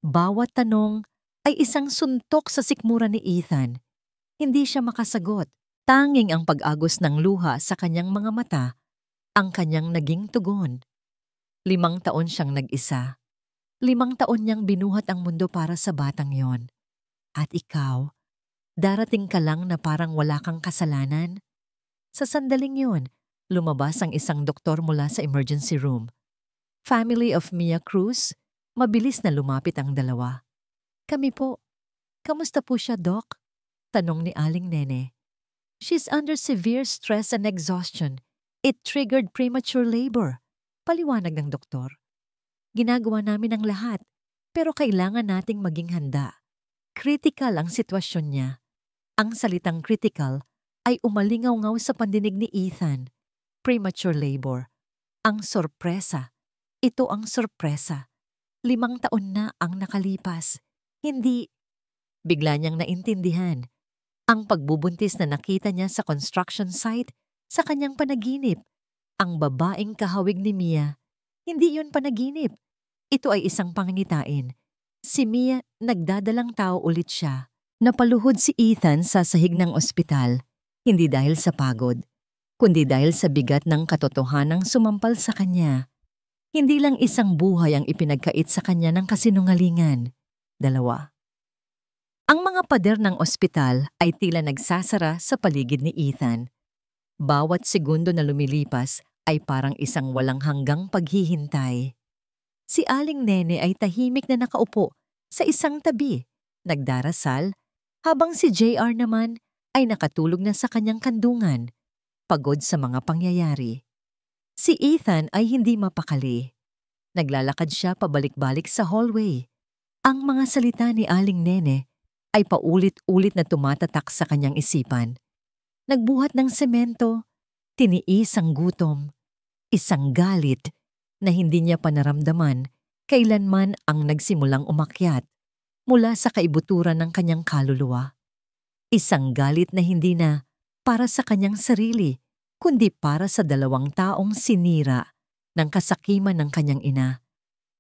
Bawat tanong ay isang suntok sa sikmura ni Ethan. Hindi siya makasagot. Tanging ang pag-agos ng luha sa kanyang mga mata ang kanyang naging tugon. 5 taon siyang nag-isa. 5 taon niyang binuhat ang mundo para sa batang yon. At ikaw, darating ka lang na parang wala kang kasalanan? Sa sandaling yon, lumabas ang isang doktor mula sa emergency room. Family of Mia Cruz, mabilis na lumapit ang dalawa. Kami po. Kamusta po siya, Doc? Tanong ni Aling Nene. She's under severe stress and exhaustion. It triggered premature labor. Paliwanag ng doktor. Ginagawa namin ang lahat, pero kailangan nating maging handa. Critical ang sitwasyon niya. Ang salitang critical ay umalingaw-ngaw sa pandinig ni Ethan. Premature labor. Ang sorpresa. Ito ang sorpresa. 5 taon na ang nakalipas. Hindi. Bigla niyang naintindihan. Ang pagbubuntis na nakita niya sa construction site sa kanyang panaginip. Ang babaeng kahawig ni Mia. Hindi yun panaginip. Ito ay isang pangangitain. Si Mia, nagdadalang tao ulit siya. Napaluhod si Ethan sa sahig ng ospital. Hindi dahil sa pagod, kundi dahil sa bigat ng katotohanang sumampal sa kanya. Hindi lang isang buhay ang ipinagkait sa kanya ng kasinungalingan. 2. Ang mga pader ng ospital ay tila nagsasara sa paligid ni Ethan. Bawat segundo na lumilipas ay parang isang walang hanggang paghihintay. Si Aling Nene ay tahimik na nakaupo sa isang tabi, nagdarasal, habang si JR naman ay nakatulog na sa kanyang kandungan, pagod sa mga pangyayari. Si Ethan ay hindi mapakali. Naglalakad siya pabalik-balik sa hallway. Ang mga salita ni Aling Nene ay paulit-ulit na tumatatak sa kanyang isipan. Nagbuhat ng semento, tiniis ang gutom, isang galit na hindi niya panaramdaman kailanman ang nagsimulang umakyat mula sa kaibuturan ng kanyang kaluluwa. Isang galit na hindi na para sa kanyang sarili, kundi para sa 2 taong sinira ng kasakiman ng kanyang ina.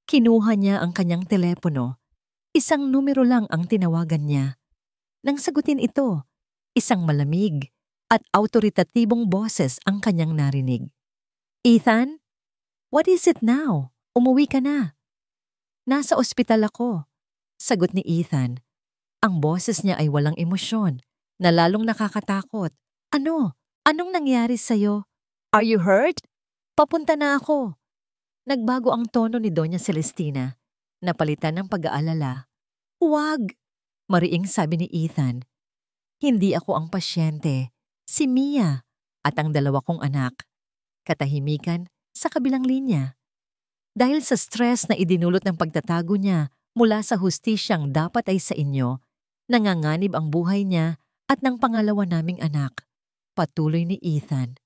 Kinuha niya ang kanyang telepono. Isang numero lang ang tinawagan niya. Nang sagutin ito, isang malamig at autoritatibong boses ang kanyang narinig. Ethan? What is it now? Umuwi ka na. Nasa ospital ako. Sagot ni Ethan. Ang boses niya ay walang emosyon, na lalong nakakatakot. Ano? Anong nangyari sa'yo? Are you hurt? Papunta na ako. Nagbago ang tono ni Doña Celestina. Napalitan ng pag-aalala. Huwag! Mariing sabi ni Ethan. Hindi ako ang pasyente. Si Mia at ang 2 kong anak. Katahimikan sa kabilang linya. Dahil sa stress na idinulot ng pagtatago niya mula sa hustisyang dapat ay sa inyo, nanganganib ang buhay niya at ng pangalawa naming anak. Patuloy ni Ethan.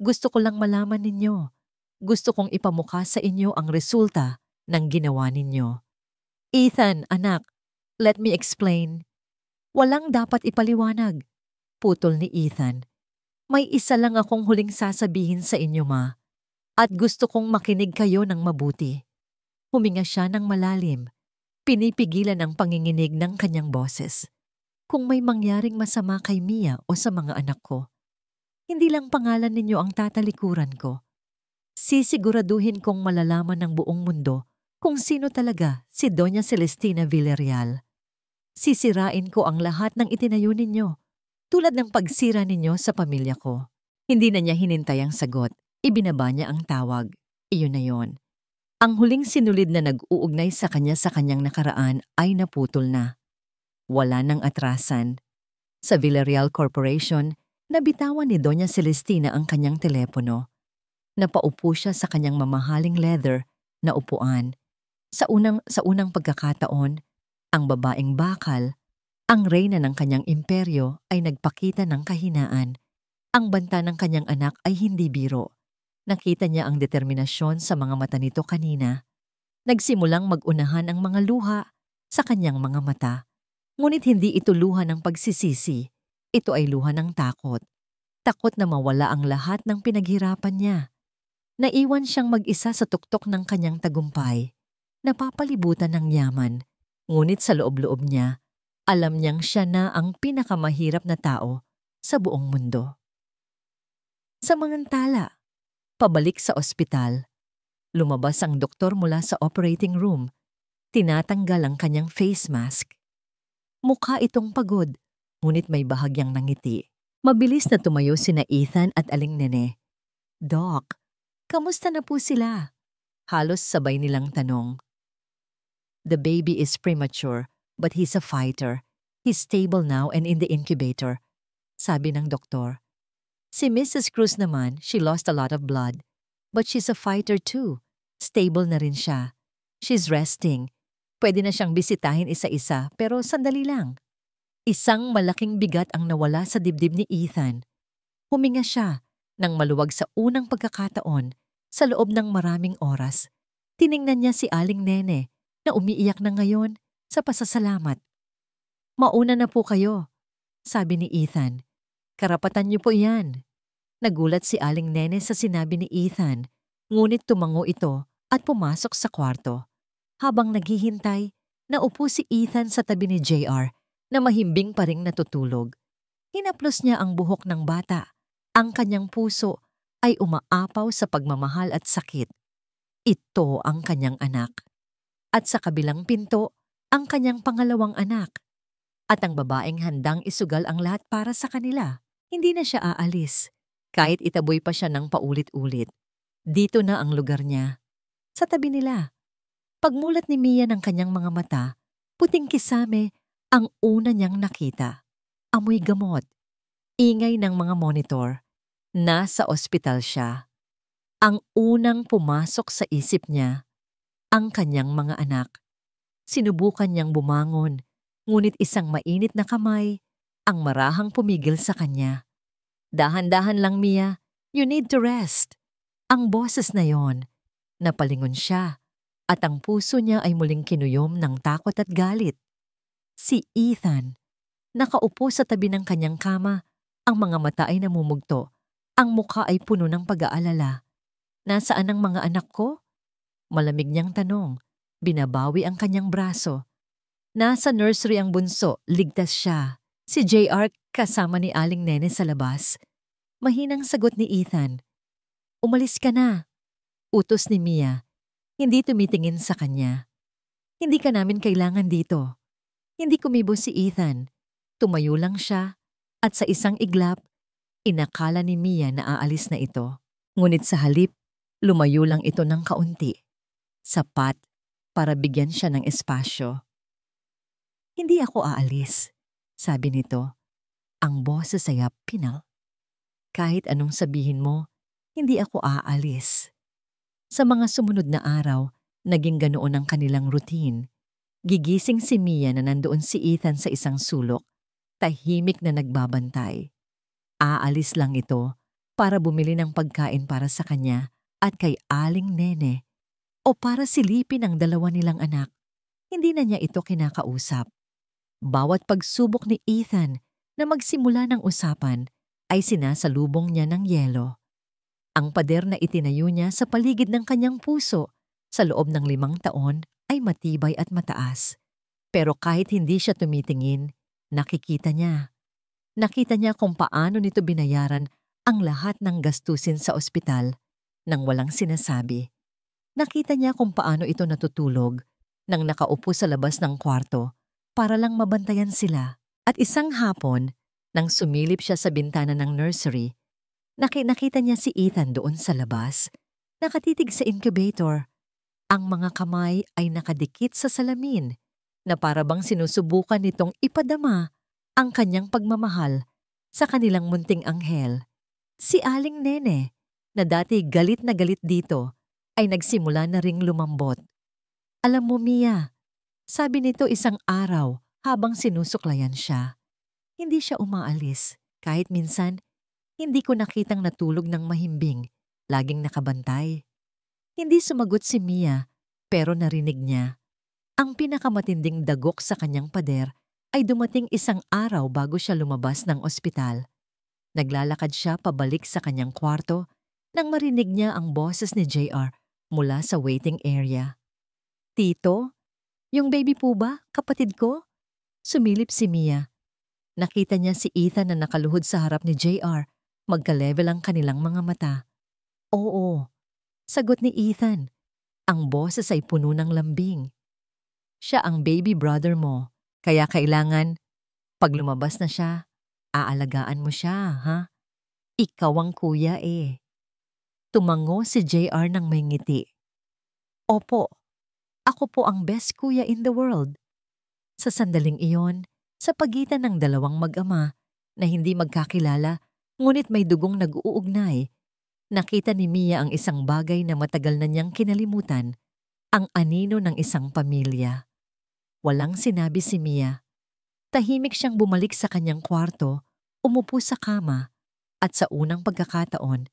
Gusto ko lang malaman ninyo. Gusto kong ipamukha sa inyo ang resulta ng ginawa ninyo. Ethan, anak, let me explain. Walang dapat ipaliwanag. Putol ni Ethan. May isa lang akong huling sasabihin sa inyo, Ma. At gusto kong makinig kayo ng mabuti. Huminga siya ng malalim. Pinipigilan ang panginginig ng kanyang boses. Kung may mangyaring masama kay Mia o sa mga anak ko, hindi lang pangalan ninyo ang tatalikuran ko. Sisiguraduhin kong malalaman ng buong mundo kung sino talaga si Doña Celestina Villarreal. Sisirain ko ang lahat ng itinayo ninyo, tulad ng pagsira ninyo sa pamilya ko. Hindi na niya hinintay ang sagot. Ibinaba niya ang tawag. Iyon na yon. Ang huling sinulid na nag-uugnay sa kanyang nakaraan ay naputol na. Wala nang atrasan. Sa Villarreal Corporation, nabitawan ni Doña Celestina ang kanyang telepono. Napaupo siya sa kanyang mamahaling leather na upuan. Sa unang pagkakataon, ang babaeng bakal, ang reyna ng kanyang imperyo ay nagpakita ng kahinaan. Ang banta ng kanyang anak ay hindi biro. Nakita niya ang determinasyon sa mga mata nito kanina. Nagsimulang mag-unahan ang mga luha sa kanyang mga mata. Ngunit hindi ito luha ng pagsisisi. Ito ay luha ng takot. Takot na mawala ang lahat ng pinaghirapan niya. Naiwan siyang mag-isa sa tuktok ng kanyang tagumpay. Napapalibutan ng yaman. Ngunit sa loob-loob niya, alam niyang siya na ang pinakamahirap na tao sa buong mundo. Samantala, pabalik sa ospital. Lumabas ang doktor mula sa operating room. Tinatanggal ang kanyang face mask. Mukha itong pagod, ngunit may bahagyang nangiti. Mabilis na tumayo sina Ethan at Aling Nene. "Doc, kamusta na po sila?" Halos sabay nilang tanong. "The baby is premature, but he's a fighter. He's stable now and in the incubator," sabi ng doktor. Si Mrs. Cruz naman, she lost a lot of blood. But she's a fighter too. Stable na rin siya. She's resting. Pwede na siyang bisitahin isa-isa pero sandali lang. Isang malaking bigat ang nawala sa dibdib ni Ethan. Huminga siya nang maluwag sa unang pagkakataon sa loob ng maraming oras. Tiningnan niya si Aling Nene na umiiyak na ngayon sa pasasalamat. "Mauna na po kayo," sabi ni Ethan. "Karapatan niyo po yan." Nagulat si Aling Nene sa sinabi ni Ethan, ngunit tumango ito at pumasok sa kwarto. Habang naghihintay, naupo si Ethan sa tabi ni JR na mahimbing pa ring natutulog. Hinaplos niya ang buhok ng bata. Ang kanyang puso ay umaapaw sa pagmamahal at sakit. Ito ang kanyang anak. At sa kabilang pinto, ang kanyang pangalawang anak. At ang babaeng handang isugal ang lahat para sa kanila. Hindi na siya aalis. Kahit itaboy pa siya ng paulit-ulit. Dito na ang lugar niya. Sa tabi nila. Pagmulat ni Mia ng kanyang mga mata, puting kisame ang una niyang nakita. Amoy gamot. Ingay ng mga monitor. Nasa ospital siya. Ang unang pumasok sa isip niya, ang kanyang mga anak. Sinubukan niyang bumangon, ngunit isang mainit na kamay ang marahang pumigil sa kanya. "Dahan-dahan lang, Mia. You need to rest." Ang boses na yon, napalingon siya at ang puso niya ay muling kinuyom ng takot at galit. Si Ethan, nakaupo sa tabi ng kanyang kama, ang mga mata ay namumugto, ang mukha ay puno ng pag-aalala. "Nasaan ang mga anak ko?" Malamig niyang tanong, binabawi ang kanyang braso. "Nasa nursery ang bunso, ligtas siya." Si JR kasama ni Aling Nene sa labas. Mahinang sagot ni Ethan. "Umalis ka na." Utos ni Mia, hindi tumitingin sa kanya. "Hindi ka namin kailangan dito." Hindi kumibo si Ethan. Tumayo lang siya at sa isang iglap, inakala ni Mia na aalis na ito. Ngunit sa halip, lumayo lang ito ng kaunti. Sapat para bigyan siya ng espasyo. "Hindi ako aalis," sabi nito. Ang boses ay pinal. "Kahit anong sabihin mo, hindi ako aalis." Sa mga sumunod na araw, naging ganoon ang kanilang routine. Gigising si Mia na nandoon si Ethan sa isang sulok, tahimik na nagbabantay. Aalis lang ito para bumili ng pagkain para sa kanya at kay Aling Nene o para silipin ang dalawa nilang anak. Hindi na niya ito kinakausap. Bawat pagsubok ni Ethan na magsimula ng usapan ay sinasalubong niya ng yelo. Ang pader na itinayo niya sa paligid ng kanyang puso sa loob ng 5 taon ay matibay at mataas. Pero kahit hindi siya tumitingin, nakikita niya. Nakita niya kung paano nito binayaran ang lahat ng gastusin sa ospital nang walang sinasabi. Nakita niya kung paano ito natutulog nang nakaupo sa labas ng kwarto para lang mabantayan sila. At isang hapon, nang sumilip siya sa bintana ng nursery, nakita niya si Ethan doon sa labas, nakatitig sa incubator. Ang mga kamay ay nakadikit sa salamin na para bang sinusubukan nitong ipadama ang kanyang pagmamahal sa kanilang munting anghel. Si Aling Nene, na dati galit na galit dito, ay nagsimula na ring lumambot. "Alam mo, Mia," sabi nito isang araw habang sinusuklayan siya. Hindi siya umaalis. Kahit minsan, hindi ko nakitang natulog ng mahimbing laging nakabantay. Hindi sumagot si Mia, pero narinig niya. Ang pinakamatinding dagok sa kanyang pader ay dumating isang araw bago siya lumabas ng ospital. Naglalakad siya pabalik sa kanyang kwarto nang marinig niya ang boses ni JR mula sa waiting area. "Tito, yung baby po ba, kapatid ko?" Sumilip si Mia. Nakita niya si Ethan na nakaluhod sa harap ni JR, magka-level ang kanilang mga mata. "Oo," sagot ni Ethan. Ang boses ay puno ng lambing. "Siya ang baby brother mo, kaya kailangan, pag lumabas na siya, aalagaan mo siya, ha? Ikaw ang kuya eh." Tumango si JR ng may ngiti. "Opo, ako po ang best kuya in the world." Sa sandaling iyon, sa pagitan ng dalawang mag-ama na hindi magkakilala ngunit may dugong nag-uugnay, nakita ni Mia ang isang bagay na matagal na niyang kinalimutan, ang anino ng isang pamilya. Walang sinabi si Mia. Tahimik siyang bumalik sa kanyang kwarto, umupo sa kama, at sa unang pagkakataon,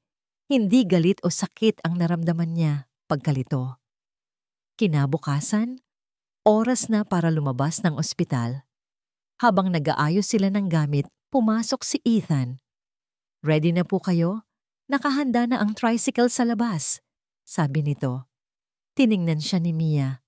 hindi galit o sakit ang naramdaman niya pagkalito. Kinabukasan, oras na para lumabas ng ospital. Habang nag-aayos sila ng gamit, pumasok si Ethan. "Ready na po kayo? Nakahanda na ang tricycle sa labas," sabi nito. Tiningnan siya ni Mia.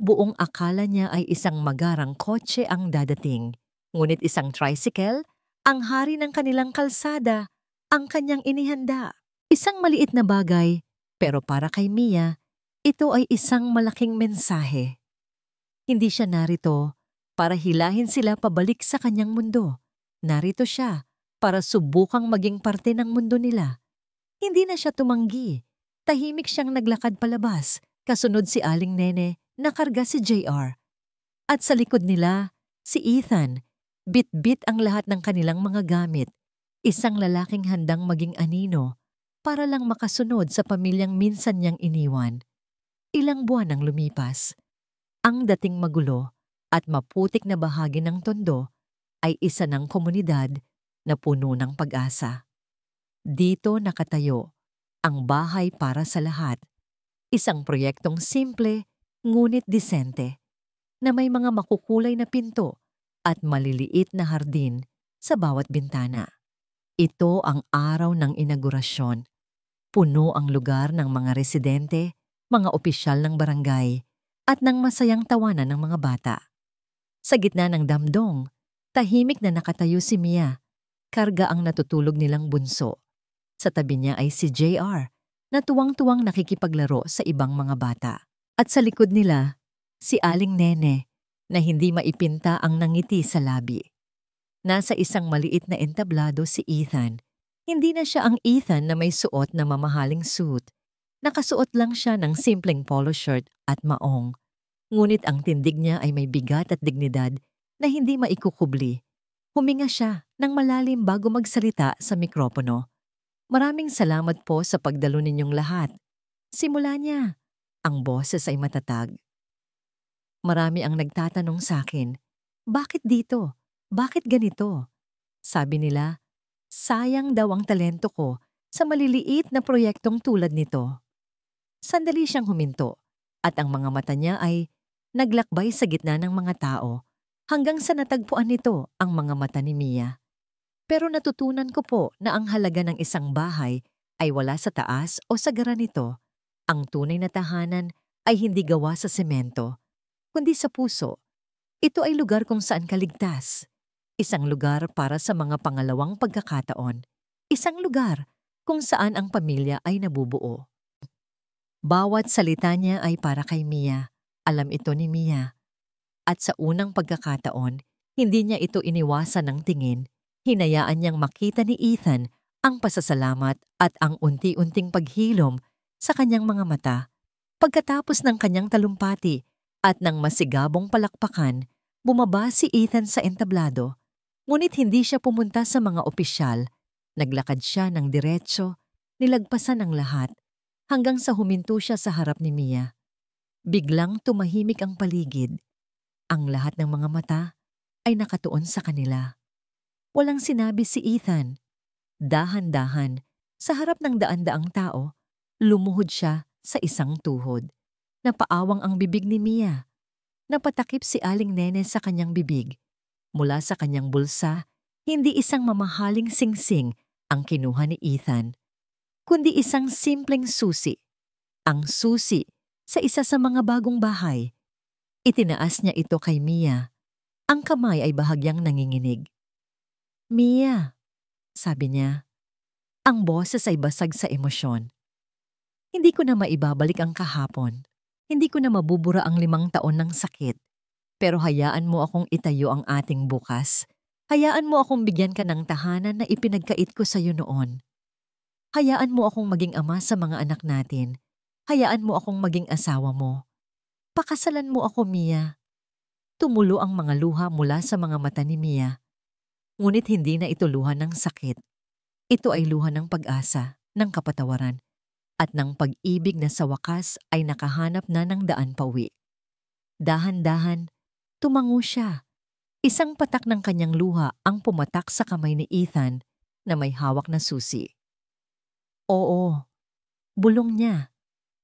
Buong akala niya ay isang magarang kotse ang dadating. Ngunit isang tricycle, ang hari ng kanilang kalsada, ang kanyang inihanda. Isang maliit na bagay, pero para kay Mia, ito ay isang malaking mensahe. Hindi siya narito para hilahin sila pabalik sa kanyang mundo. Narito siya para subukang maging parte ng mundo nila. Hindi na siya tumanggi. Tahimik siyang naglakad palabas, kasunod si Aling Nene, nakarga si JR. At sa likod nila, si Ethan, bit-bit ang lahat ng kanilang mga gamit, isang lalaking handang maging anino para lang makasunod sa pamilyang minsan niyang iniwan. Ilang buwan ang lumipas. Ang dating magulo at maputik na bahagi ng tondo ay isa ng komunidad na puno ng pag-asa. Dito nakatayo ang bahay para sa lahat, isang proyektong simple ngunit disente, na may mga makukulay na pinto at maliliit na hardin sa bawat bintana. Ito ang araw ng inaugurasyon. Puno ang lugar ng mga residente, mga opisyal ng barangay, at ng masayang tawanan ng mga bata. Sa gitna ng damdong, tahimik na nakatayo si Mia, karga ang natutulog nilang bunso. Sa tabi niya ay si JR, na tuwang-tuwang nakikipaglaro sa ibang mga bata. At sa likod nila, si Aling Nene, na hindi maipinta ang nangiti sa labi. Nasa isang maliit na entablado si Ethan. Hindi na siya ang Ethan na may suot na mamahaling suit. Nakasuot lang siya ng simpleng polo shirt at maong. Ngunit ang tindig niya ay may bigat at dignidad na hindi maikukubli. Huminga siya ng malalim bago magsalita sa mikropono. "Maraming salamat po sa pagdalo ninyong lahat." Simula niya. Ang boses ay matatag. "Marami ang nagtatanong sa akin, bakit dito? Bakit ganito?" Sabi nila, sayang daw ang talento ko sa maliliit na proyektong tulad nito. Sandali siyang huminto at ang mga mata niya ay naglakbay sa gitna ng mga tao hanggang sa natagpuan nito ang mga mata ni Mia. "Pero natutunan ko po na ang halaga ng isang bahay ay wala sa taas o sa granito. Ang tunay na tahanan ay hindi gawa sa semento, kundi sa puso. Ito ay lugar kung saan ka ligtas. Isang lugar para sa mga pangalawang pagkakataon. Isang lugar kung saan ang pamilya ay nabubuo." Bawat salita niya ay para kay Mia. Alam ito ni Mia. At sa unang pagkakataon, hindi niya ito iniwasan ng tingin. Hinayaan niyang makita ni Ethan ang pasasalamat at ang unti-unting paghilom sa kanyang mga mata. Pagkatapos ng kanyang talumpati at ng masigabong palakpakan, bumaba si Ethan sa entablado. Ngunit hindi siya pumunta sa mga opisyal. Naglakad siya ng diretso, nilagpasan ang lahat, hanggang sa huminto siya sa harap ni Mia. Biglang tumahimik ang paligid. Ang lahat ng mga mata ay nakatuon sa kanila. Walang sinabi si Ethan. Dahan-dahan, Sa harap ng daan-daang tao, lumuhod siya sa isang tuhod. Napaawang ang bibig ni Mia. Napatakip si Aling Nene sa kanyang bibig. Mula sa kanyang bulsa, hindi isang mamahaling singsing ang kinuha ni Ethan, kundi isang simpleng susi. Ang susi sa isa sa mga bagong bahay. Itinaas niya ito kay Mia. Ang kamay ay bahagyang nanginginig. "Mia," sabi niya. Ang boses ay basag sa emosyon. "Hindi ko na maibabalik ang kahapon. Hindi ko na mabubura ang 5 taon ng sakit. Pero hayaan mo akong itayo ang ating bukas. Hayaan mo akong bigyan ka ng tahanan na ipinagkait ko sa iyo noon. Hayaan mo akong maging ama sa mga anak natin. Hayaan mo akong maging asawa mo. Pakasalan mo ako, Mia." Tumulo ang mga luha mula sa mga mata ni Mia. Ngunit hindi na ito luha ng sakit. Ito ay luha ng pag-asa, ng kapatawaran, at ng pag-ibig na sa wakas ay nakahanap na ng daan pauwi. Dahan-dahan, tumango siya. Isang patak ng kanyang luha ang pumatak sa kamay ni Ethan na may hawak na susi. Oo, bulong niya.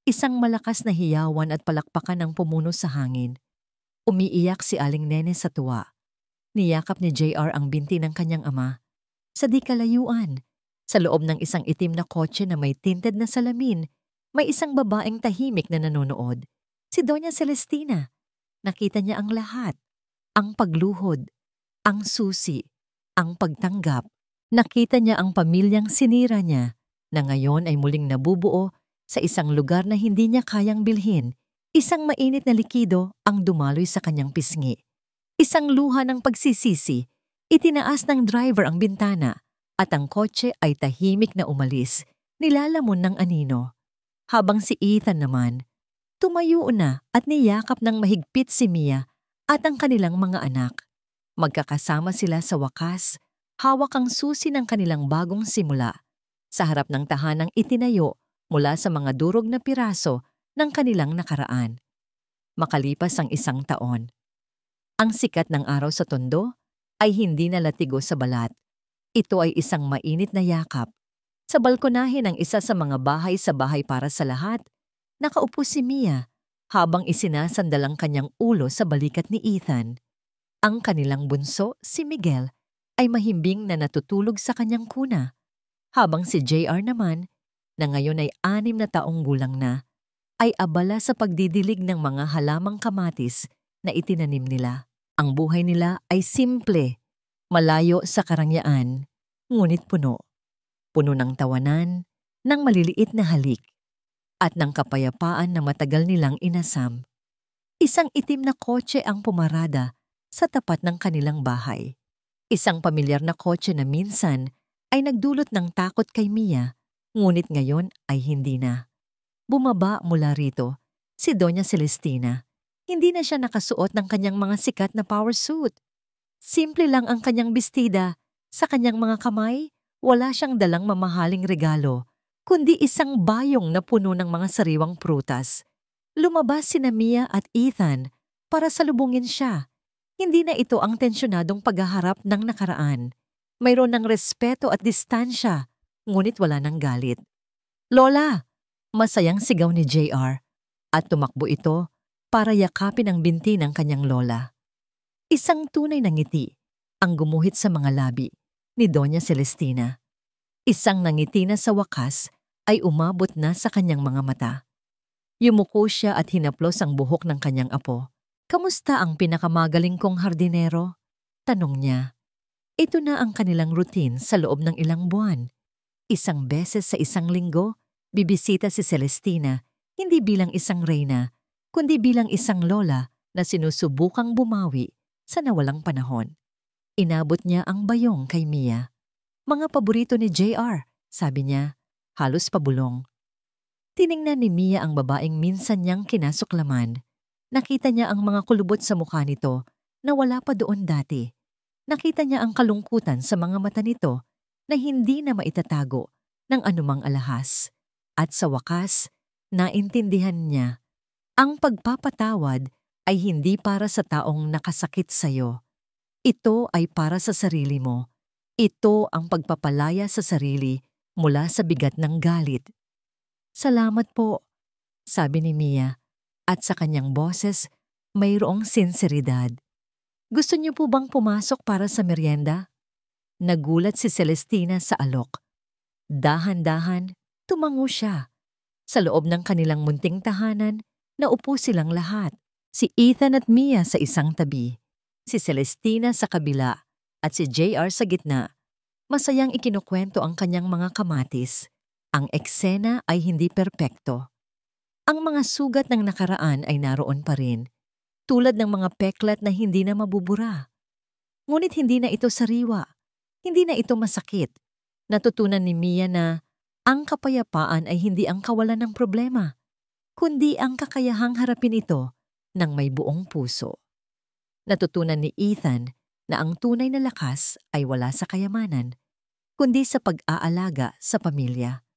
Isang malakas na hiyawan at palakpakan ang pumuno sa hangin. Umiiyak si Aling Nene sa tuwa. Niyakap ni JR ang binti ng kanyang ama. Sa di kalayuan, sa loob ng isang itim na kotse na may tinted na salamin, may isang babaeng tahimik na nanonood. Si Doña Celestina. Nakita niya ang lahat. Ang pagluhod, ang susi, ang pagtanggap. Nakita niya ang pamilyang sinira niya na ngayon ay muling nabubuo sa isang lugar na hindi niya kayang bilhin. Isang mainit na likido ang dumaloy sa kanyang pisngi. Isang luha ng pagsisisi. Itinaas ng driver ang bintana at ang kotse ay tahimik na umalis, nilalamon ng anino. Habang si Ethan naman, tumayo na at niyakap ng mahigpit si Mia at ang kanilang mga anak. Magkakasama sila sa wakas, hawak ang susi ng kanilang bagong simula, sa harap ng tahanang itinayo mula sa mga durog na piraso ng kanilang nakaraan. Makalipas ang 1 taon. Ang sikat ng araw sa tondo ay hindi na latigo sa balat. Ito ay isang mainit na yakap. Sa balkonahe ng isa sa mga bahay sa bahay para sa lahat, nakaupo si Mia habang isinasandal ang kanyang ulo sa balikat ni Ethan. Ang kanilang bunso, si Miguel, ay mahimbing na natutulog sa kanyang kuna, habang si JR naman, na ngayon ay 6 na taong gulang na, ay abala sa pagdidilig ng mga halamang kamatis na itinanim nila. Ang buhay nila ay simple, malayo sa karangyaan, ngunit puno. Puno ng tawanan, ng maliliit na halik, at ng kapayapaan na matagal nilang inasam. Isang itim na kotse ang pumarada sa tapat ng kanilang bahay. Isang pamilyar na kotse na minsan ay nagdulot ng takot kay Mia, ngunit ngayon ay hindi na. Bumaba mula rito si Doña Celestina. Hindi na siya nakasuot ng kanyang mga sikat na power suit. Simple lang ang kanyang bestida. Sa kanyang mga kamay, wala siyang dalang mamahaling regalo, kundi isang bayong na puno ng mga sariwang prutas. Lumabas sina Mia at Ethan para salubungin siya. Hindi na ito ang tensyonadong paghaharap ng nakaraan. Mayroon ng respeto at distansya, ngunit wala ng galit. "Lola!" Masayang sigaw ni JR, at tumakbo ito para yakapin ang binti ng kanyang lola. Isang tunay na ngiti ang gumuhit sa mga labi ni Doña Celestina. Isang nangiti na sa wakas ay umabot na sa kanyang mga mata. Yumuko siya at hinaplos ang buhok ng kanyang apo. "Kamusta ang pinakamagaling kong hardinero?" tanong niya. Ito na ang kanilang routine sa loob ng ilang buwan. Isang beses sa isang linggo, bibisita si Celestina, hindi bilang isang reyna, kundi bilang isang lola na sinusubukang bumawi sa nawalang panahon. Inabot niya ang bayong kay Mia. "Mga paborito ni JR," sabi niya, halos pabulong. Tiningnan ni Mia ang babaeng minsan niyang kinasuklaman. Nakita niya ang mga kulubot sa mukha nito na wala pa doon dati. Nakita niya ang kalungkutan sa mga mata nito na hindi na maitatago ng anumang alahas. At sa wakas, naintindihan niya, ang pagpapatawad ay hindi para sa taong nakasakit sa'yo. Ito ay para sa sarili mo. Ito ang pagpapalaya sa sarili mula sa bigat ng galit. "Salamat po," sabi ni Mia, at sa kanyang boses mayroong sinseridad. "Gusto niyo po bang pumasok para sa merienda?" Nagulat si Celestina sa alok. Dahan-dahan, tumango siya. Sa loob ng kanilang munting tahanan, naupo silang lahat. Si Ethan at Mia sa isang tabi, si Celestina sa kabila, at si JR sa gitna. Masayang ikinukwento ang kanyang mga kamatis. Ang eksena ay hindi perpekto. Ang mga sugat ng nakaraan ay naroon pa rin, tulad ng mga peklat na hindi na mabubura. Ngunit hindi na ito sariwa, hindi na ito masakit. Natutunan ni Mia na ang kapayapaan ay hindi ang kawalan ng problema, kundi ang kakayahang harapin ito ng may buong puso. Natutunan ni Ethan na ang tunay na lakas ay wala sa kayamanan, kundi sa pag-aalaga sa pamilya.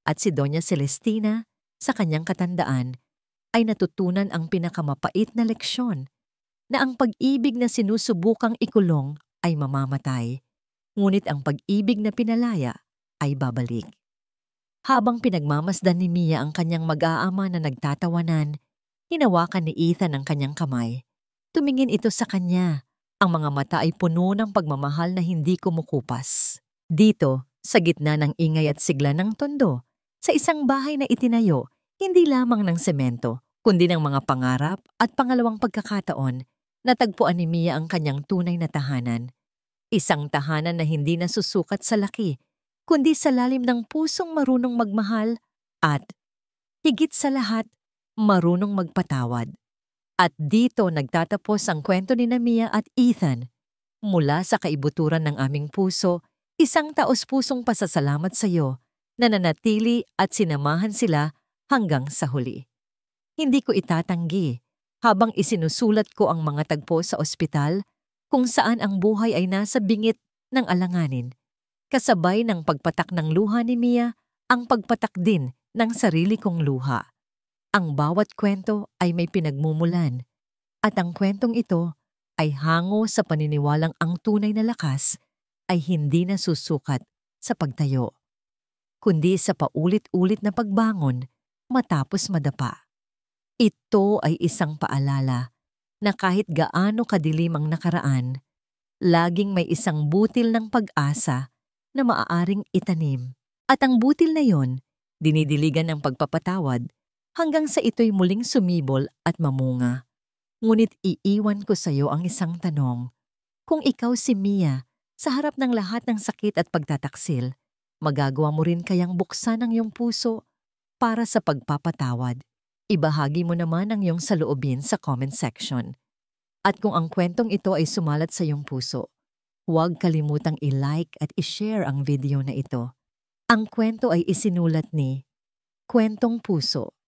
At si Doña Celestina, sa kanyang katandaan, ay natutunan ang pinakamapait na leksyon na ang pag-ibig na sinusubukang ikulong ay mamamatay, ngunit ang pag-ibig na pinalaya ay babalik. Habang pinagmamasdan ni Mia ang kanyang mag-aama na nagtatawanan, hinawakan ni Ethan ang kanyang kamay. Tumingin ito sa kanya. Ang mga mata ay puno ng pagmamahal na hindi kumukupas. Dito, sa gitna ng ingay at sigla ng tondo, sa isang bahay na itinayo, hindi lamang ng semento, kundi ng mga pangarap at pangalawang pagkakataon, natagpuan ni Mia ang kanyang tunay na tahanan. Isang tahanan na hindi nasusukat sa laki, kundi sa lalim ng pusong marunong magmahal at, higit sa lahat, marunong magpatawad. At dito nagtatapos ang kwento ni Mia at Ethan. Mula sa kaibuturan ng aming puso, isang taos-pusong pasasalamat sa iyo na nanatili at sinamahan sila hanggang sa huli. Hindi ko itatanggi habang isinusulat ko ang mga tagpo sa ospital kung saan ang buhay ay nasa bingit ng alanganin. Kasabay ng pagpatak ng luha ni Mia, ang pagpatak din ng sarili kong luha. Ang bawat kwento ay may pinagmumulan, at ang kwentong ito ay hango sa paniniwalang ang tunay na lakas ay hindi nasusukat sa pagtayo, kundi sa paulit-ulit na pagbangon matapos madapa. Ito ay isang paalala na kahit gaano kadilim ang nakaraan, laging may isang butil ng pag-asa na maaaring itanim. At ang butil na yon, dinidiligan ng pagpapatawad hanggang sa ito'y muling sumibol at mamunga. Ngunit iiwan ko sa iyo ang isang tanong. Kung ikaw si Mia, sa harap ng lahat ng sakit at pagtataksil, magagawa mo rin kayang buksan ang iyong puso para sa pagpapatawad? Ibahagi mo naman ang iyong saloobin sa comment section. At kung ang kwentong ito ay sumalat sa iyong puso, huwag kalimutang i-like at i-share ang video na ito. Ang kwento ay isinulat ni Kwentong Puso